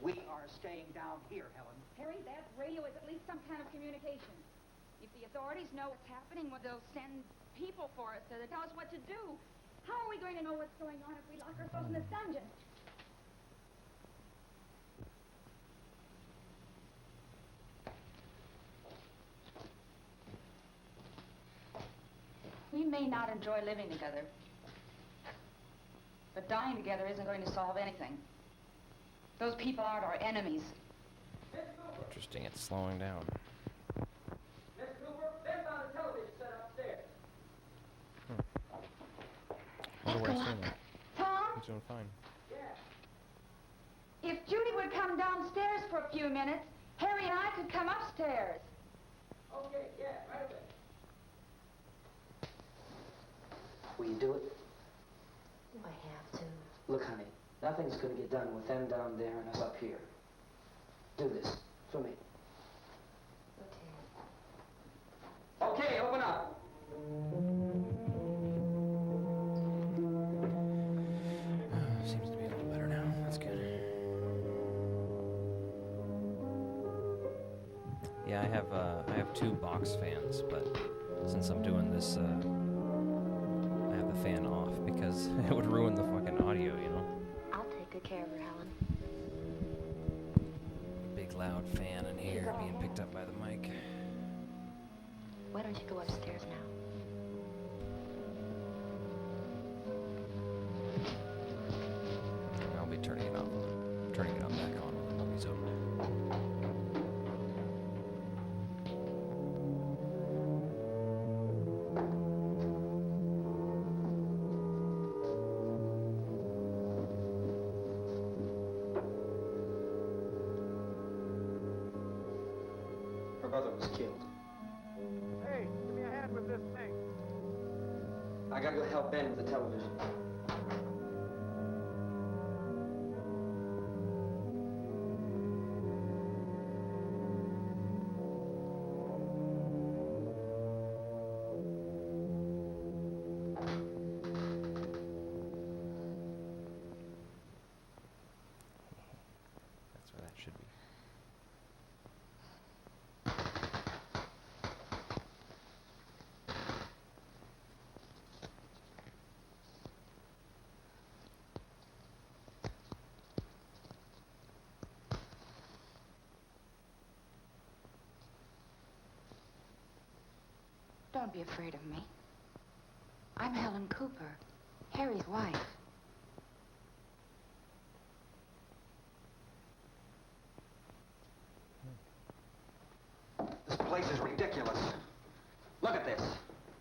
We are staying down here, Helen. Harry, that radio is at least some kind of communication. If the authorities know what's happening, well, they'll send people for us to tell us what to do. How are we going to know what's going on if we lock ourselves in this dungeon? We may not enjoy living together, but dying together isn't going to solve anything. Those people aren't our enemies. Interesting, it's slowing down. Miss Cooper, there's on the television set upstairs. I wonder where it's doing that. Tom, It's doing fine. if Judy would come downstairs for a few minutes, Harry and I could come upstairs. Okay, yeah, right away. Will you do it? Do I have to? Look, honey, nothing's gonna get done with them down there and us up here. Do this for me. Okay. Okay, open up. Seems to be a little better now. That's good. Yeah, I have 2 box fans, but since I'm doing this, I have the fan off because it would ruin the fucking audio, you know? I'll take good care of her, Helen. Big loud fan in here being picked up by the mic. Why don't you go upstairs now? I'll be turning it on back on when the movie's over. Her brother was killed. Hey, give me a hand with this thing. I gotta go help Ben with the television. That's where that should be. Don't be afraid of me. I'm Helen Cooper, Harry's wife. This place is ridiculous. Look at this.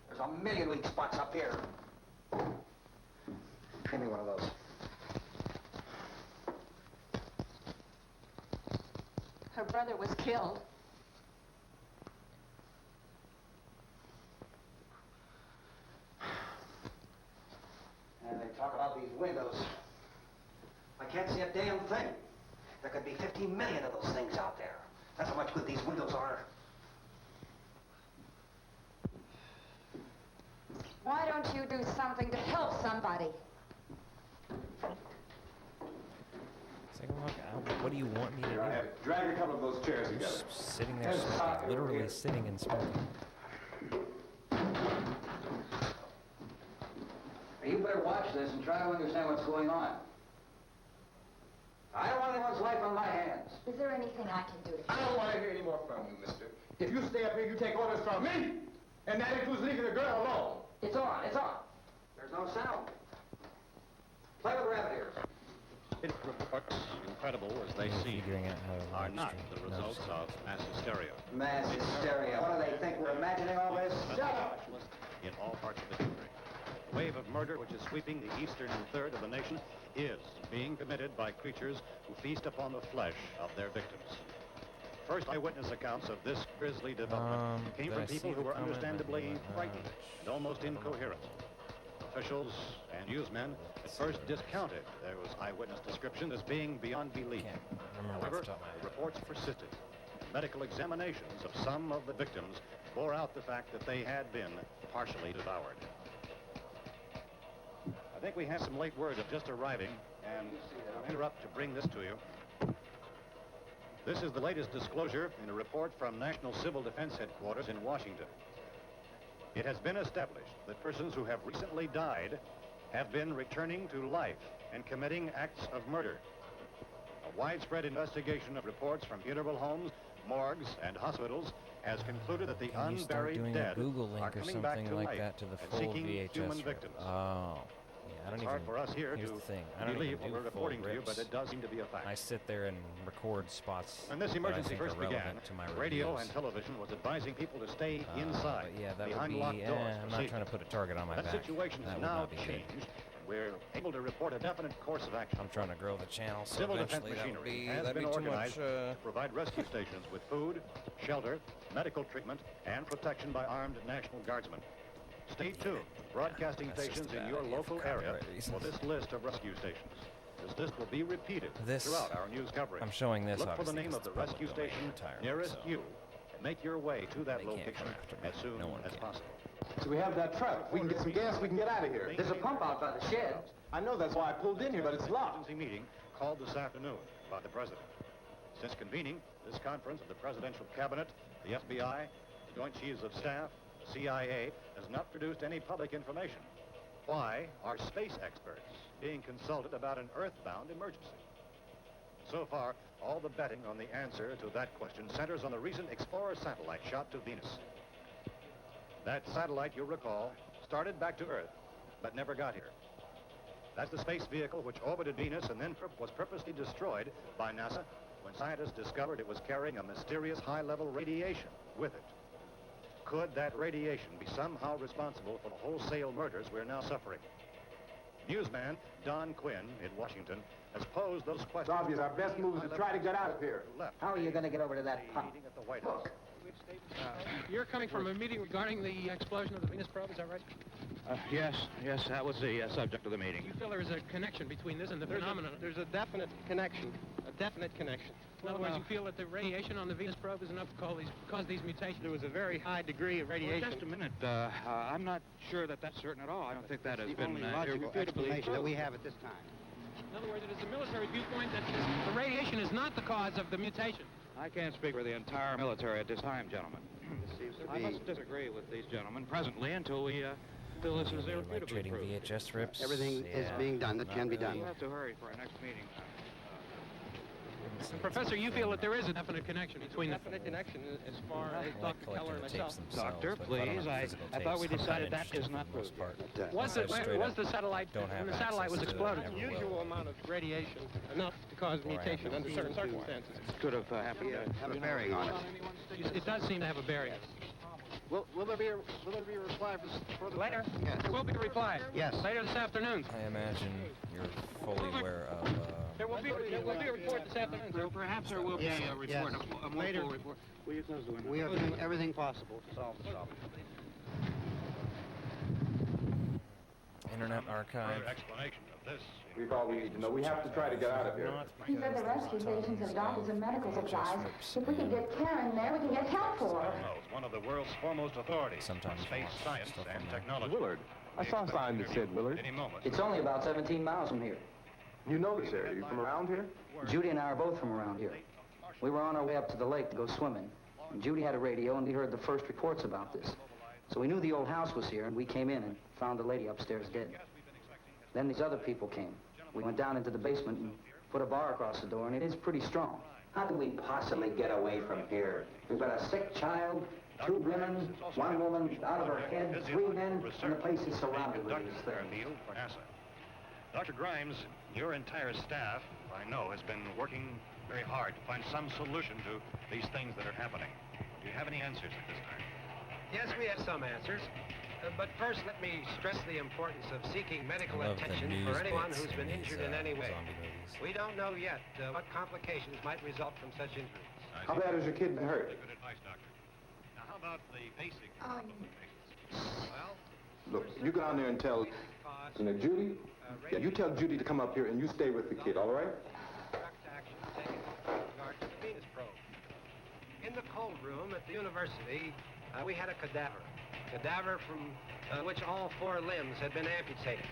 There's a million weak spots up here. Give me one of those. Her brother was killed. And they talk about these windows. I can't see a damn thing. There could be 15 million of those things out there. That's how much good these windows are. Why don't you do something to help somebody? Take a look. What do you want me to do? Drag a couple of those chairs together. Just sitting there smoking. Literally sitting and smoking. You better watch this and try to understand what's going on. I don't want anyone's life on my hands. Is there anything I can do to I don't want to hear any more from you, mister. If you stay up here, you take orders from me. And that includes leaving the girl alone. It's on, it's on. There's no sound. Play with the rabbit ears. Reports, incredible as they seem, Figuring out how to are not stream. the results of mass hysteria. Mass hysteria. What do they think? We're imagining all this? Shut up! In all parts of the country. The wave of murder which is sweeping the eastern third of the nation is being committed by creatures who feast upon the flesh of their victims. First eyewitness accounts of this grisly development came did from I see people who the were comment? understandably Maybe not. frightened and almost incoherent. Officials and newsmen at first discounted those eyewitness descriptions as being beyond belief. Can't remember off However, the top of my head. reports persisted. Medical examinations of some of the victims bore out the fact that they had been partially devoured. think we have some late word just arriving, and I'll interrupt to bring this to you. This is the latest disclosure in a report from National Civil Defense Headquarters in Washington. It has been established that persons who have recently died have been returning to life and committing acts of murder. A widespread investigation of reports from funeral homes, morgues, and hospitals has concluded that the Can you start unburied doing dead a Google are link or coming back something to like life that to the and full seeking VHS human rip? victims. Oh. Yeah, I don't It's even. hard for us here here's to the thing. I don't believe even what do we're full reporting to you, rips. but it does seem to be a fact. I sit there and record spots When this that I emergency think first are began, relevant to my radio reviews. and television was advising people to stay inside, But yeah, that would behind be. locked doors. I'm for not safety. trying to put a target on my That back. situation That has would now not be good. changed. We're able to report a definite course of action. I'm trying to grow the channel, so Civil defense eventually that would machinery be has that'd been be too organized much. to provide rescue stations with food, shelter, medical treatment, and protection by armed National Guardsmen. Stay tuned, broadcasting That's just stations a in bad your idea for local area copyright for reasons. this list of rescue stations. This list will be repeated throughout our news coverage. I'm showing this. Look for the obviously, name 'cause of the it's public rescue domain station entirely, nearest so you and make your way to that they can't location come after me. as soon No one as can. possible. So we have that truck. If we can get some gas, we can get out of here. There's a pump out by the shed. I know, that's why I pulled in here, but it's locked. Emergency meeting called this afternoon by the President. Since convening this conference of the Presidential Cabinet, the FBI, the Joint Chiefs of Staff, the CIA, has not produced any public information. Why are space experts being consulted about an earthbound emergency? So far, all the betting on the answer to that question centers on the recent Explorer satellite shot to Venus. That satellite, you'll recall, started back to Earth, but never got here. That's the space vehicle which orbited Venus and then was purposely destroyed by NASA when scientists discovered it was carrying a mysterious high-level radiation with it. Could that radiation be somehow responsible for the wholesale murders we're now suffering? Newsman Don Quinn in Washington has posed those questions. It's obvious our best move is to try to get out of here. How are you going to get over to that pump? Meeting at the White House. You're coming from a meeting regarding the explosion of the Venus probe, is that right? Yes, that was the subject of the meeting. You feel there is a connection between this and the phenomenon? There's a definite connection. In other words, you feel that the radiation on the Venus probe is enough to cause these mutations? There was a very high degree of radiation. Well, just a minute. I'm not sure that that's certain at all. I don't think that has the been only logical explanation that we have at this time. In other words, it is the military viewpoint that the radiation is not the cause of the mutation. I can't speak for the entire military at this time, gentlemen. This seems to I be... must disagree with these gentlemen presently until this is Like irrefutably trading proved. VHS rips. Everything is being done that can be done. We'll have to hurry for our next meeting. And Professor, you feel that there is a definite connection between the... Definite connection as far as I like Dr. Keller collecting and the myself. tapes themselves. Doctor, but if I don't please, have I physical thought we tapes, I'm decided not that is interested not for the most proved part. Was the satellite, don't have when the satellite was access to exploded? that. Unusual amount of radiation, enough to cause Or I mutation haven't under seen certain it. circumstances. Could have happened. Have a bearing on it. It does seem to have a bearing. Will there be a reply for the... Later? Yes. There will be a reply. Yes. Later this afternoon. I imagine you're fully aware of. There will be a report this afternoon. Well, perhaps there will be a report, a more Later. full report. Will you close the window? We are doing everything possible to solve the problem. Internet Archive. Explanation of this. We've all we need to know. We have to try to get out of here. He said the rescue stations have doctors and medical supplies. If we can get Karen there, we can get help for her. One of the world's foremost authorities Sometimes on space watch science stuff and on there. technology. Willard, I saw a sign that said Willard. Any moment. It's only about 17 miles from here. You know this area. You from around here? Judy and I are both from around here. We were on our way up to the lake to go swimming. And Judy had a radio, and we heard the first reports about this. So we knew the old house was here, and we came in and found the lady upstairs dead. Then these other people came. We went down into the basement and put a bar across the door, and it is pretty strong. How can we possibly get away from here? We've got a sick child, 2 women, 1 woman out of her head, 3 men, and the place is surrounded with these things. For NASA. Dr. Grimes, your entire staff, I know, has been working very hard to find some solution to these things that are happening. Do you have any answers at this time? Yes, we have some answers. But first, let me stress the importance of seeking medical I love the attention news for anyone bits who's in been these, injured in any way. zombie movies. We don't know yet what complications might result from such injuries. How bad is your kid hurt? Good advice, Doctor. Now, how about the basic Well, Look, you go down there and tell, Judy, yeah, you tell Judy to come up here and you stay with the kid, all right? direct action taken with regard to the Venus probe. In the cold room at the university, we had a cadaver from which all 4 limbs had been amputated.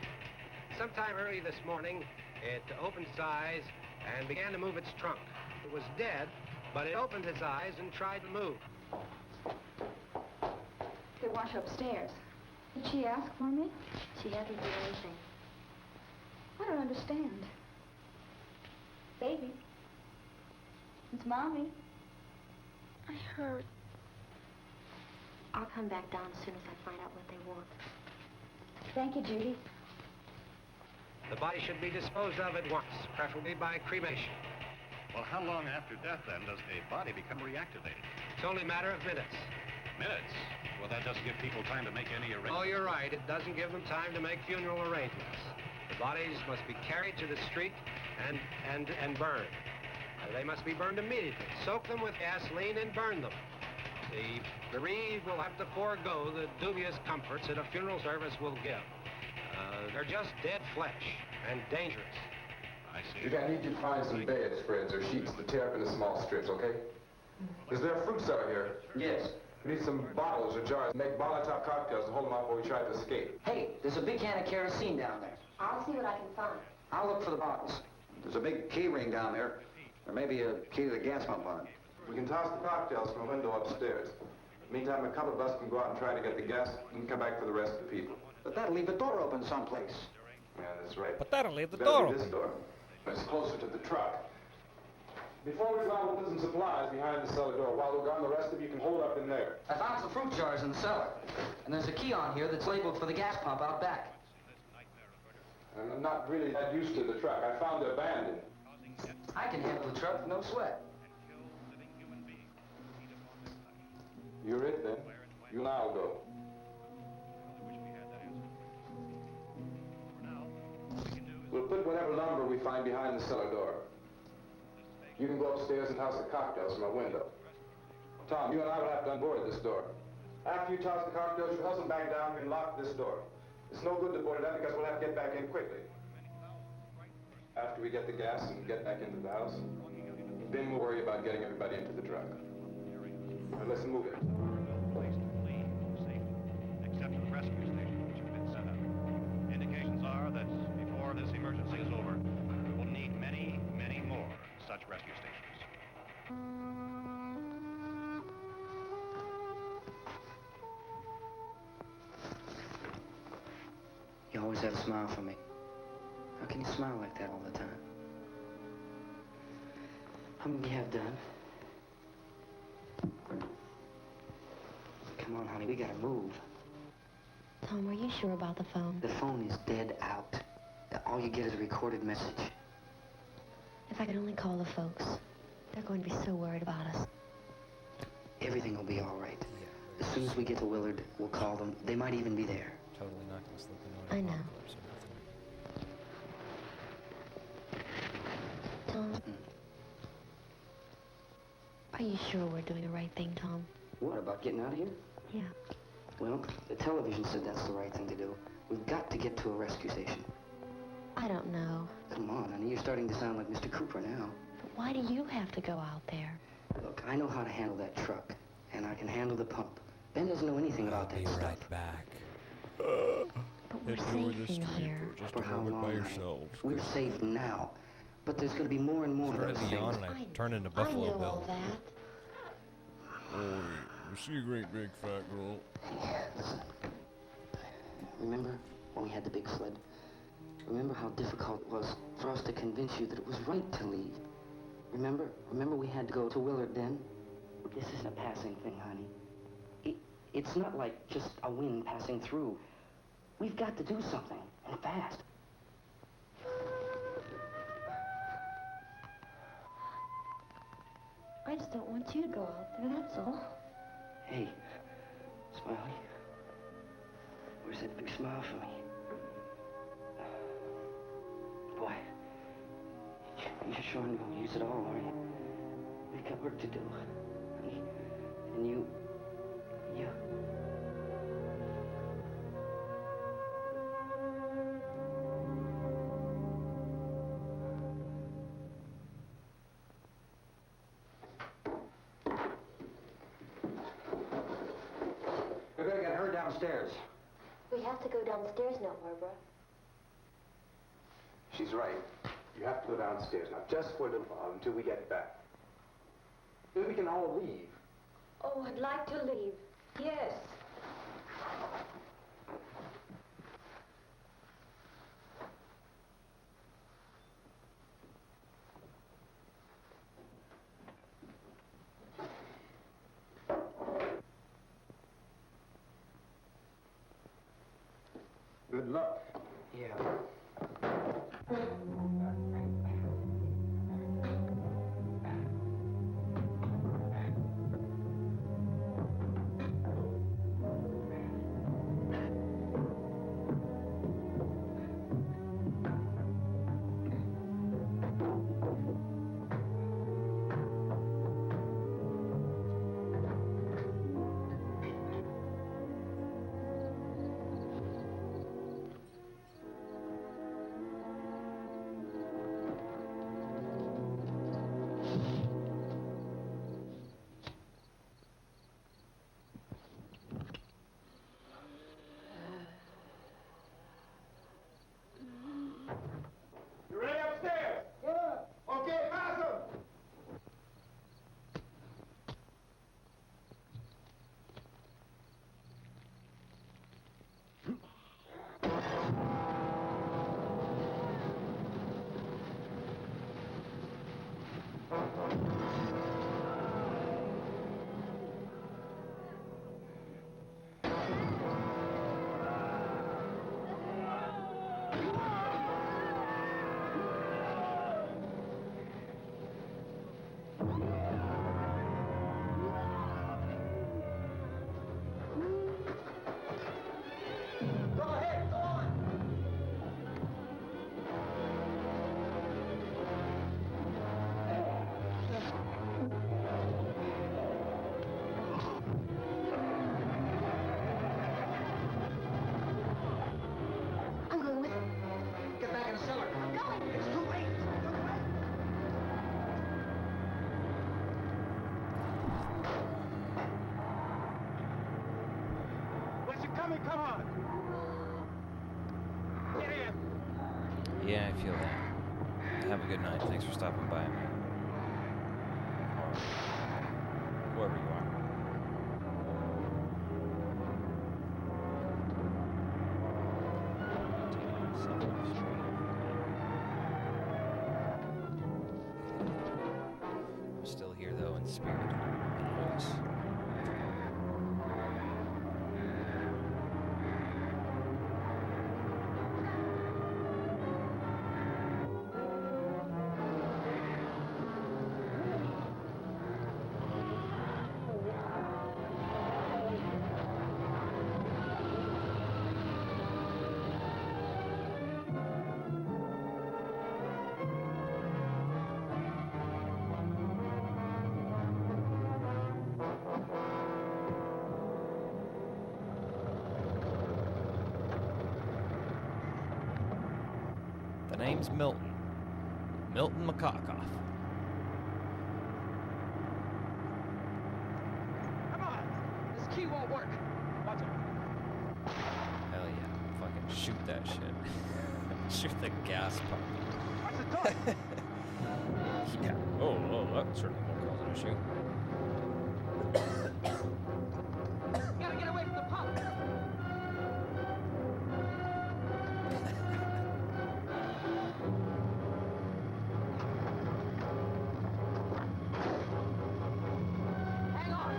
Sometime early this morning, it opened its eyes and began to move its trunk. It was dead, but it opened its eyes and tried to move. They wash upstairs. Did she ask for me? She hasn't done anything. I don't understand. Baby. It's Mommy. I heard. I'll come back down as soon as I find out what they want. Thank you, Judy. The body should be disposed of at once, preferably by cremation. Well, how long after death, then, does a body become reactivated? It's only a matter of minutes. Minutes? Well, that doesn't give people time to make any arrangements. Oh, you're right. It doesn't give them time to make funeral arrangements. The bodies must be carried to the street and burned. They must be burned immediately. Soak them with gasoline and burn them. The bereaved will have to forego the dubious comforts that a funeral service will give. They're just dead flesh and dangerous. I see. Judy, I need you to find some bedspreads or sheets to tear up into small strips, okay? Is there a fruit cellar here? Yes. We need some bottles or jars. Make Molotov cocktails and hold them out while we try to escape. Hey, there's a big can of kerosene down there. I'll see what I can find. I'll look for the bottles. There's a big key ring down there. There may be a key to the gas pump on it. We can toss the cocktails from a window upstairs. Meantime, a couple of us can go out and try to get the gas and come back for the rest of the people. But that'll leave the door open someplace. Yeah, that's right. But that'll leave the Better door be this open. door. It's closer to the truck. Before we go out, we'll put some supplies behind the cellar door. While we're gone, the rest of you can hold up in there. I found some fruit jars in the cellar. And there's a key on here that's labeled for the gas pump out back. And I'm not really that used to the truck. I found it abandoned. I can handle the truck, no sweat. You're it, then. You and I'll go. We'll put whatever lumber we find behind the cellar door. You can go upstairs and toss the cocktails from a window. Tom, you and I will have to unboard this door. After you toss the cocktails, you hustle back down and lock this door. It's no good to board it up because we'll have to get back in quickly. After we get the gas and get back into the house, then we'll worry about getting everybody into the truck. Now let's move it. Place to flee safely, except to the rescue stations which have been set up. Indications are that before this emergency is over, we will need many, many more such rescue stations. You always have a smile for me. How can you smile like that all the time? How many do you have done? Come on, honey, we gotta move. Tom, are you sure about the phone? The phone is dead out. All you get is a recorded message. If I could only call the folks. They're going to be so worried about us. Everything will be all right. As soon as we get to Willard, we'll call them. They might even be there. Totally not gonna slip I in know. Tom, are you sure we're doing the right thing, Tom? What, about getting out of here? Yeah. Well, the television said that's the right thing to do. We've got to get to a rescue station. I don't know. Come on, honey, you're starting to sound like Mr. Cooper now. But why do you have to go out there? Look, I know how to handle that truck, and I can handle the pump. Ben doesn't know anything about that stuff. right back. But we're safe in here. For how long, honey? We're safe now. But there's going to be more and more of Started those to yawn things. and I turned into I Buffalo know all Bill. that. Oh, was she a great big fat girl? Yeah, listen. Remember when we had the big flood? Remember how difficult it was for us to convince you that it was right to leave? Remember? Remember we had to go to Willard then? This isn't a passing thing, honey. It's not like just a wind passing through. We've got to do something, and fast. I just don't want you to go out there, that's all. Hey, Smiley. Where's that big smile for me? Boy, you're sure I'm going to use it all, aren't you? We've got work to do, honey. And you... We're gonna get her downstairs. We have to go downstairs now, Barbara. She's right. You have to go downstairs now, just for a little while, until we get back. Maybe we can all leave. Oh, I'd like to leave. Yes. Good luck. Yeah. You ready upstairs? Yeah. Okay, fasten. Go ahead, go on. I'm going with him. Get back in the cellar. I'm going. It's too late. Where's you coming? Come on. Get in. Yeah, I feel that. Have a good night. Thanks for stopping by, man. Or whoever you are. I'm still here though in spirit and voice. The name's Milton. Milton McCawkoff. Come on. This key won't work. Watch it. Hell yeah. Fucking shoot that shit. Shoot the gas pump. Watch the door. Yeah. Oh, that certainly won't cause an issue. Gotta get away from the pump. Hang on.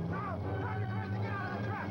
Now, grab your cars and get out of the truck.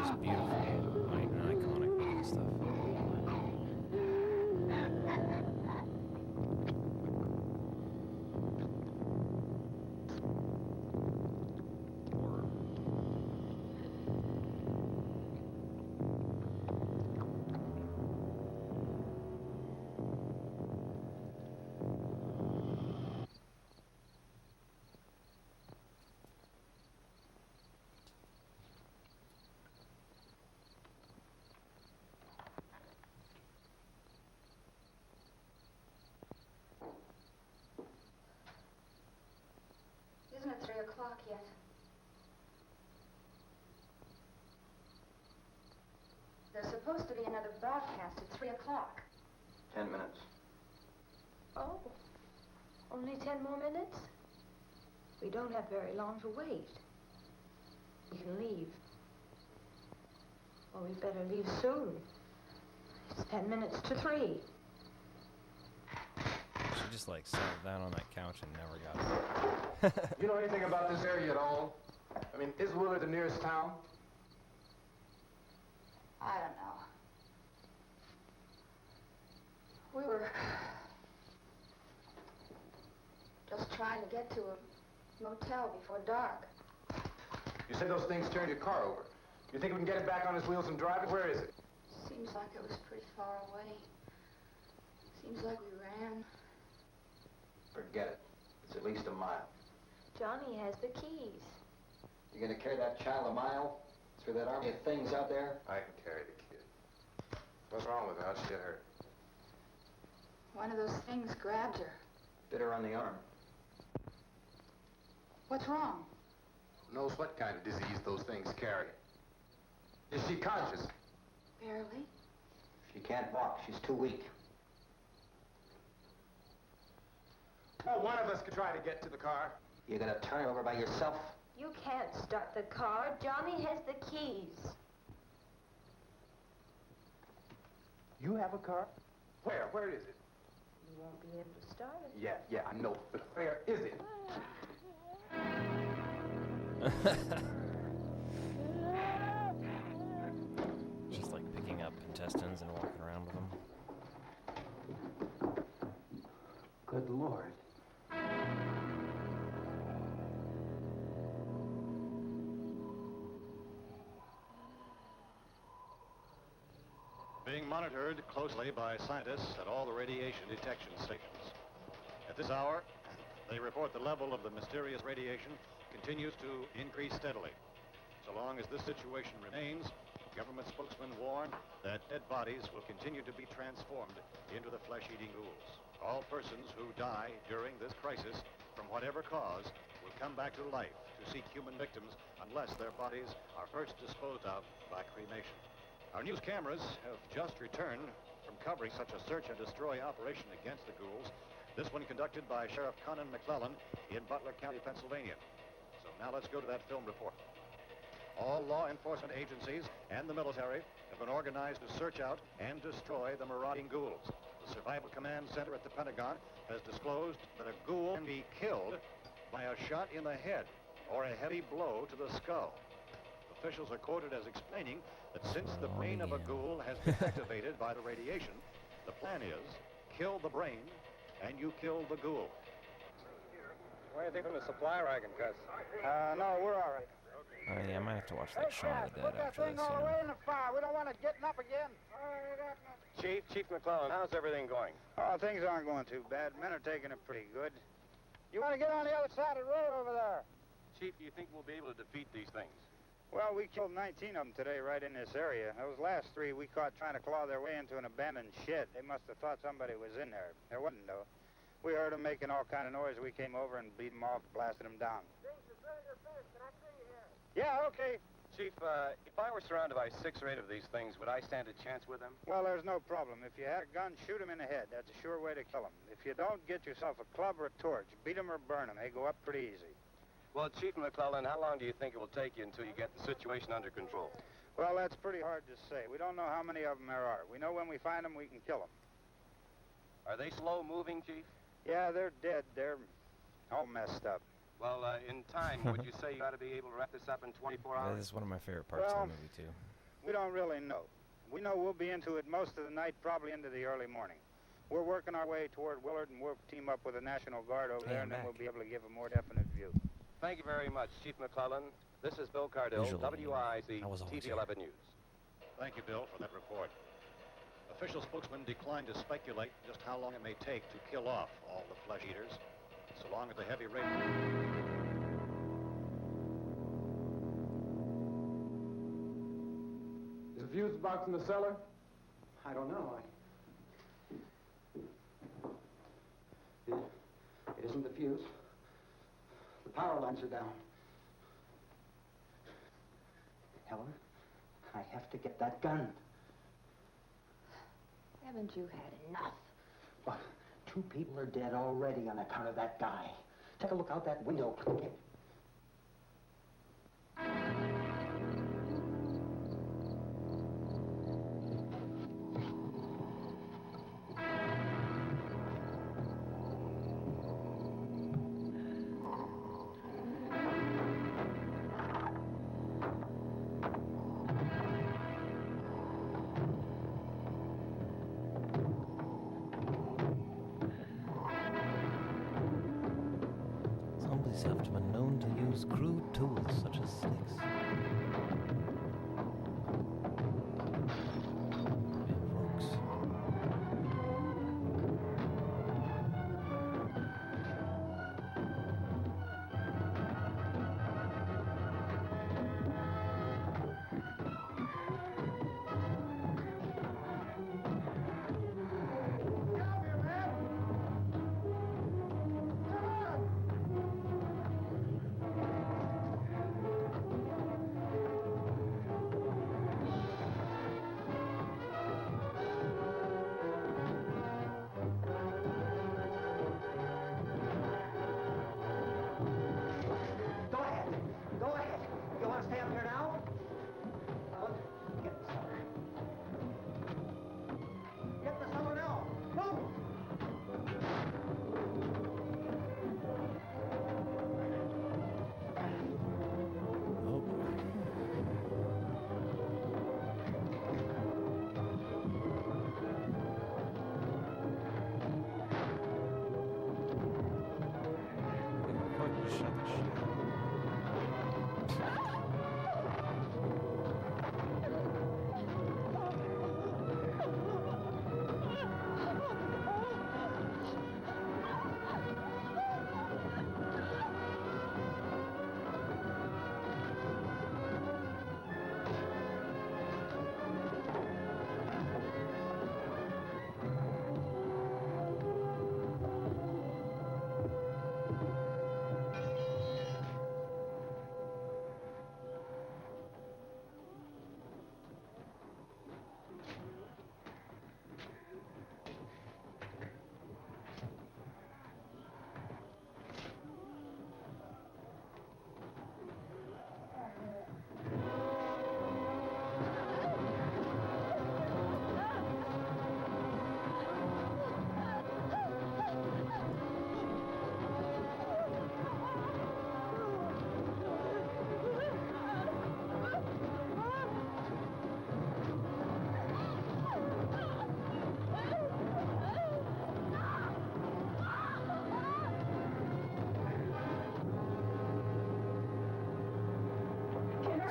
just beautiful, iconic looking stuff. Isn't it 3 o'clock yet? There's supposed to be another broadcast at 3 o'clock. 10 minutes. Oh, only 10 more minutes? We don't have very long to wait. We can leave. Well, we better leave soon. It's 10 minutes to 3. She just like settled down on that couch and never got up. You know anything about this area at all? I mean, is Willard the nearest town? I don't know. We were just trying to get to a motel before dark. You said those things turned your car over. You think we can get it back on its wheels and drive it? Where is it? Seems like it was pretty far away. Seems like we ran. Forget it. It's at least a mile. Johnny has the keys. You gonna carry that child a mile through that army of things out there? I can carry the kid. What's wrong with her? How'd she get hurt? One of those things grabbed her. Bit her on the arm. What's wrong? Who knows what kind of disease those things carry? Is she conscious? Barely. She can't walk. She's too weak. Well, one of us could try to get to the car. You gonna turn her over by yourself? You can't start the car. Johnny has the keys. You have a car? Where? Where is it? You won't be able to start it. Yeah, I know. But where is it? Just like picking up intestines and walking around with them. Good Lord. Being monitored closely by scientists at all the radiation detection stations. At this hour, they report the level of the mysterious radiation continues to increase steadily. So long as this situation remains, government spokesmen warn that dead bodies will continue to be transformed into the flesh-eating ghouls. All persons who die during this crisis, from whatever cause, will come back to life to seek human victims unless their bodies are first disposed of by cremation. Our news cameras have just returned from covering such a search and destroy operation against the ghouls. This one conducted by Sheriff Conan McClellan in Butler County, Pennsylvania. So now let's go to that film report. All law enforcement agencies and the military have been organized to search out and destroy the marauding ghouls. The Survival Command Center at the Pentagon has disclosed that a ghoul can be killed by a shot in the head or a heavy blow to the skull. Officials are quoted as explaining that since the brain of a ghoul has been activated by the radiation, the plan is kill the brain and you kill the ghoul. What do you think from the supply wagon, Cuz? No, we're all right. Oh yeah, I might have to watch that Shaun of the Dead Put that after thing this, all the you know. way in the fire. We don't want it getting up again. Chief McClellan, how's everything going? Oh, things aren't going too bad. Men are taking it pretty good. You want to get on the other side of the road over there? Chief, do you think we'll be able to defeat these things? Well, we killed 19 of them today right in this area. Those last 3 we caught trying to claw their way into an abandoned shed. They must have thought somebody was in there. There wasn't, though. We heard them making all kind of noise. We came over and beat them off, blasted them down. Yeah, okay. Chief, if I were surrounded by 6 or 8 of these things, would I stand a chance with them? Well, there's no problem. If you had a gun, shoot them in the head. That's a sure way to kill them. If you don't, get yourself a club or a torch. Beat them or burn them. They go up pretty easy. Well, Chief McClellan, how long do you think it will take you until you get the situation under control? Well, that's pretty hard to say. We don't know how many of them there are. We know when we find them, we can kill them. Are they slow-moving, Chief? Yeah, they're dead. They're all messed up. Well, in time, would you say you ought to be able to wrap this up in 24 hours? That is one of my favorite parts of the movie, too. We don't really know. We know we'll be into it most of the night, probably into the early morning. We're working our way toward Willard, and we'll team up with the National Guard over there, and then we'll be able to give a more definite view. Thank you very much, Chief McClellan. This is Bill Cardill, WIZ TV 11 News. Thank you, Bill, for that report. Official spokesman declined to speculate just how long it may take to kill off all the flesh eaters, so long as the heavy rain... Is the fuse box in the cellar? I don't know. It isn't the fuse. The power lines are down. Helen, I have to get that gun. Haven't you had enough? What? 2 people are dead already on account of that guy. Take a look out that window. Okay. Zombies have to be known to use crude tools such as sticks and rocks. Go ahead. You want to stay up here now? Helen, get in the cellar. Get in the cellar now. Move! Oh boy. Shut the shit.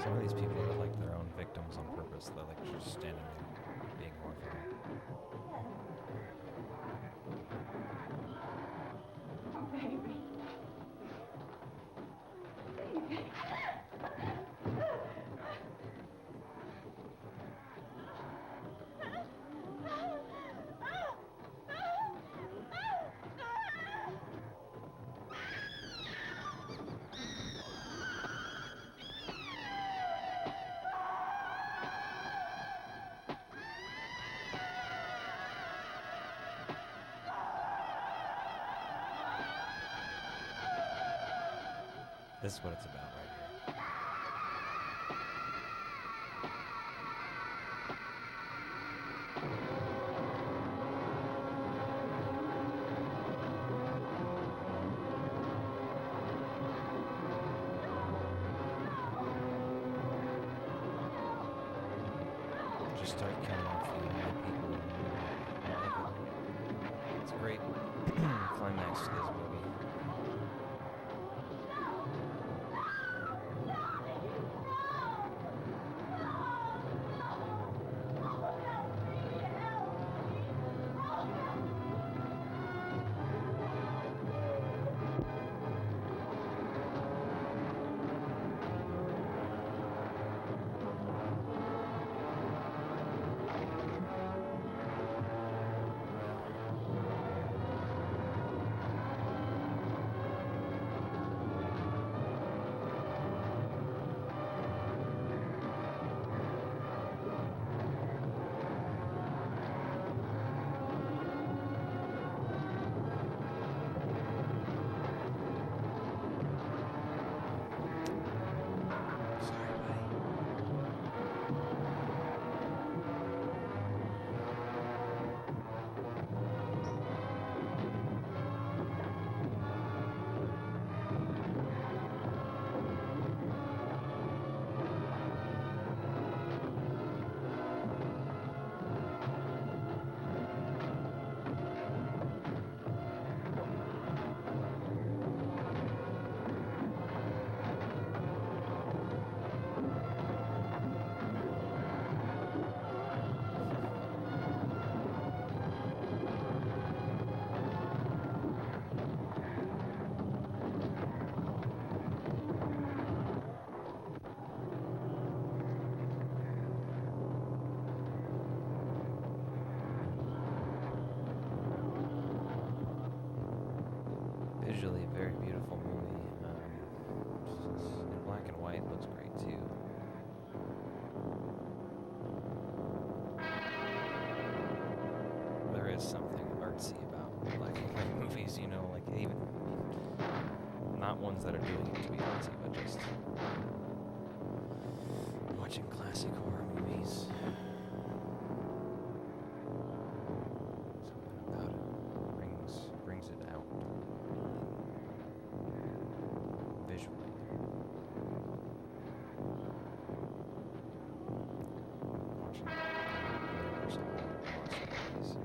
Some of these people are like their own victims on purpose. They're like just standing there being horrified. Baby. Baby. This is what it's about right here. just start killing off the people. It's a great climax to this movie. Visually, a very beautiful movie. In black and white, looks great too. There is something artsy about black and white movies, you know, like even not ones that are doing it to be artsy, but just watching classic horror movies. Something about it brings it out. Visually. Watching monster movies.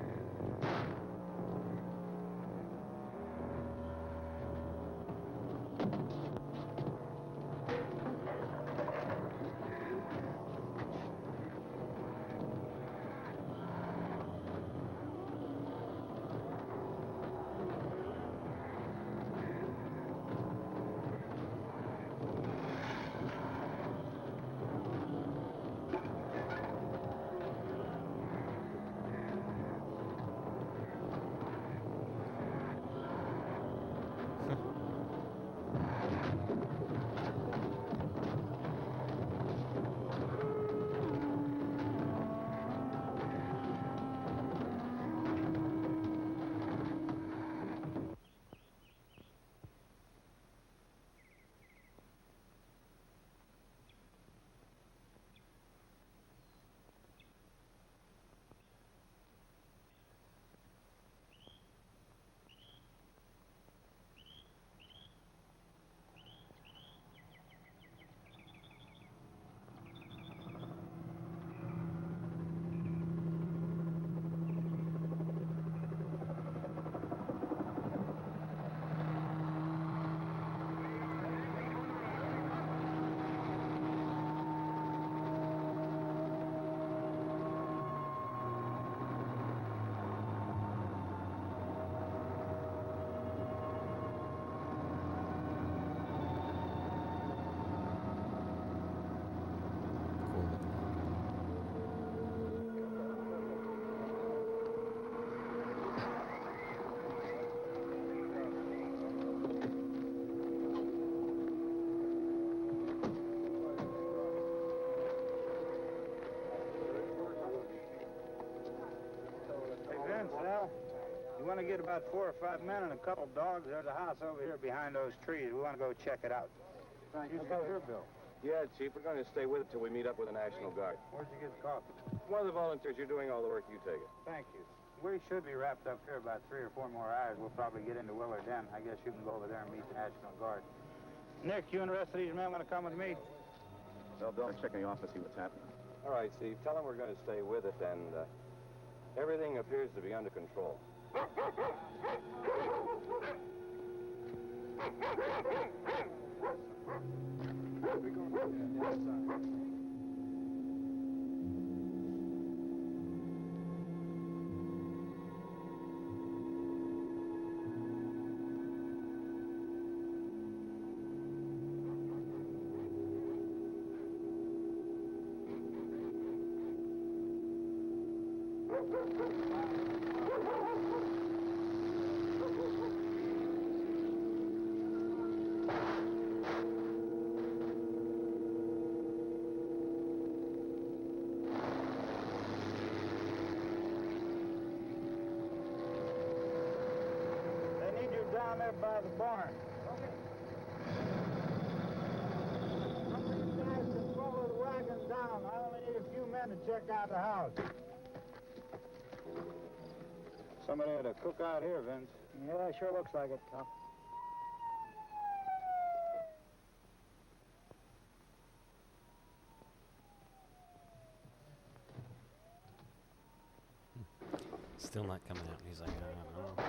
You want to get about 4 or 5 men and a couple dogs. There's a house over here behind those trees. We want to go check it out. Thank you. Go here, Bill. Yeah, Chief, we're going to stay with it till we meet up with the National Guard. Where'd you get the coffee? One of the volunteers, you're doing all the work, you take it. Thank you. We should be wrapped up here about 3 or 4 more hours. We'll probably get into Willard Den. I guess you can go over there and meet the National Guard. Nick, you and the rest of these men want to come with me? Well, Bill, check in the office, see what's happening. All All right, Steve, tell him we're going to stay with it, and everything appears to be under control. They need you down there by the barn. Some of you guys can follow the wagon down. I only need a few men to check out the house. Somebody had to cook out here, Vince. Yeah, sure looks like it, Tom. Still not coming out. He's like, I don't know.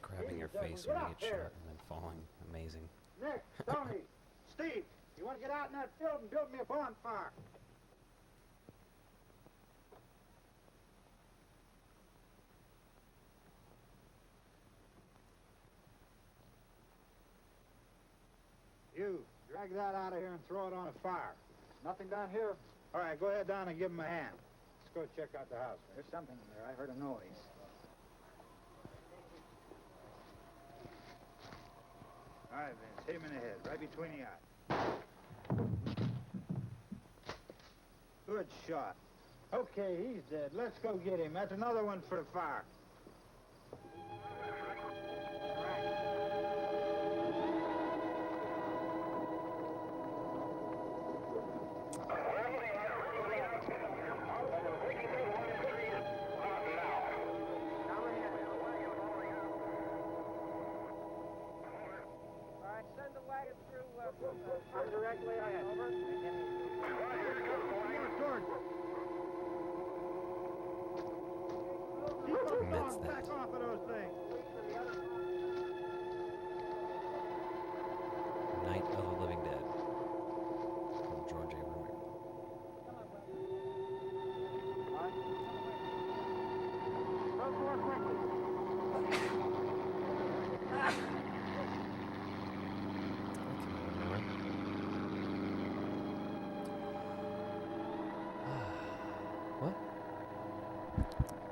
Grabbing your face when you get shot and then falling. Amazing. Nick, Tony, Steve, you want to get out in that field and build me a bonfire? You, drag that out of here and throw it on a fire. Nothing down here. All right, go ahead down and give him a hand. Let's go check out the house. There's something in there. I heard a noise. All right, Vince, hit him in the head, right between the eyes. Good shot. Okay, he's dead. Let's go get him. That's another one for the fire. Directly ahead. Over. Admits that. Back off of those things. Night of the Living Dead. From George A. Romero. More quickly. What?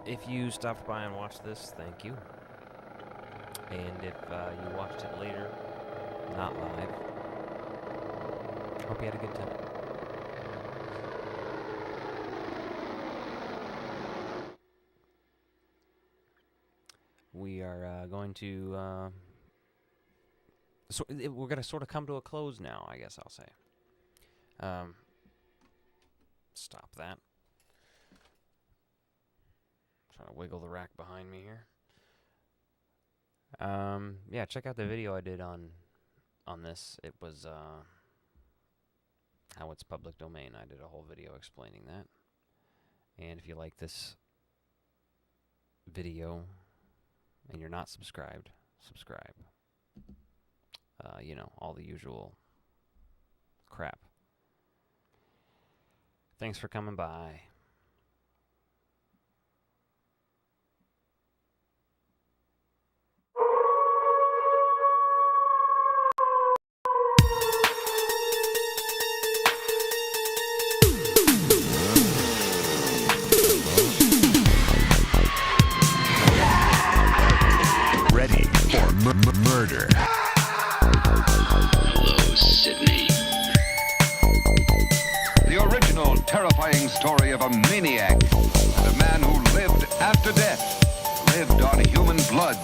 If you stopped by and watched this, thank you. And if you watched it later, not live, hope you had a good time. We are going to, we're going to sort of come to a close now, I guess I'll say. Stop that. Trying to wiggle the rack behind me here. Yeah, check out the video I did on this. It was how it's public domain. I did a whole video explaining that. And if you like this video and you're not subscribed, subscribe. You know, all the usual crap. Thanks for coming by. Ready for murder. Hello, Sydney. The original terrifying story of a maniac and a man who lived after death, lived on human blood.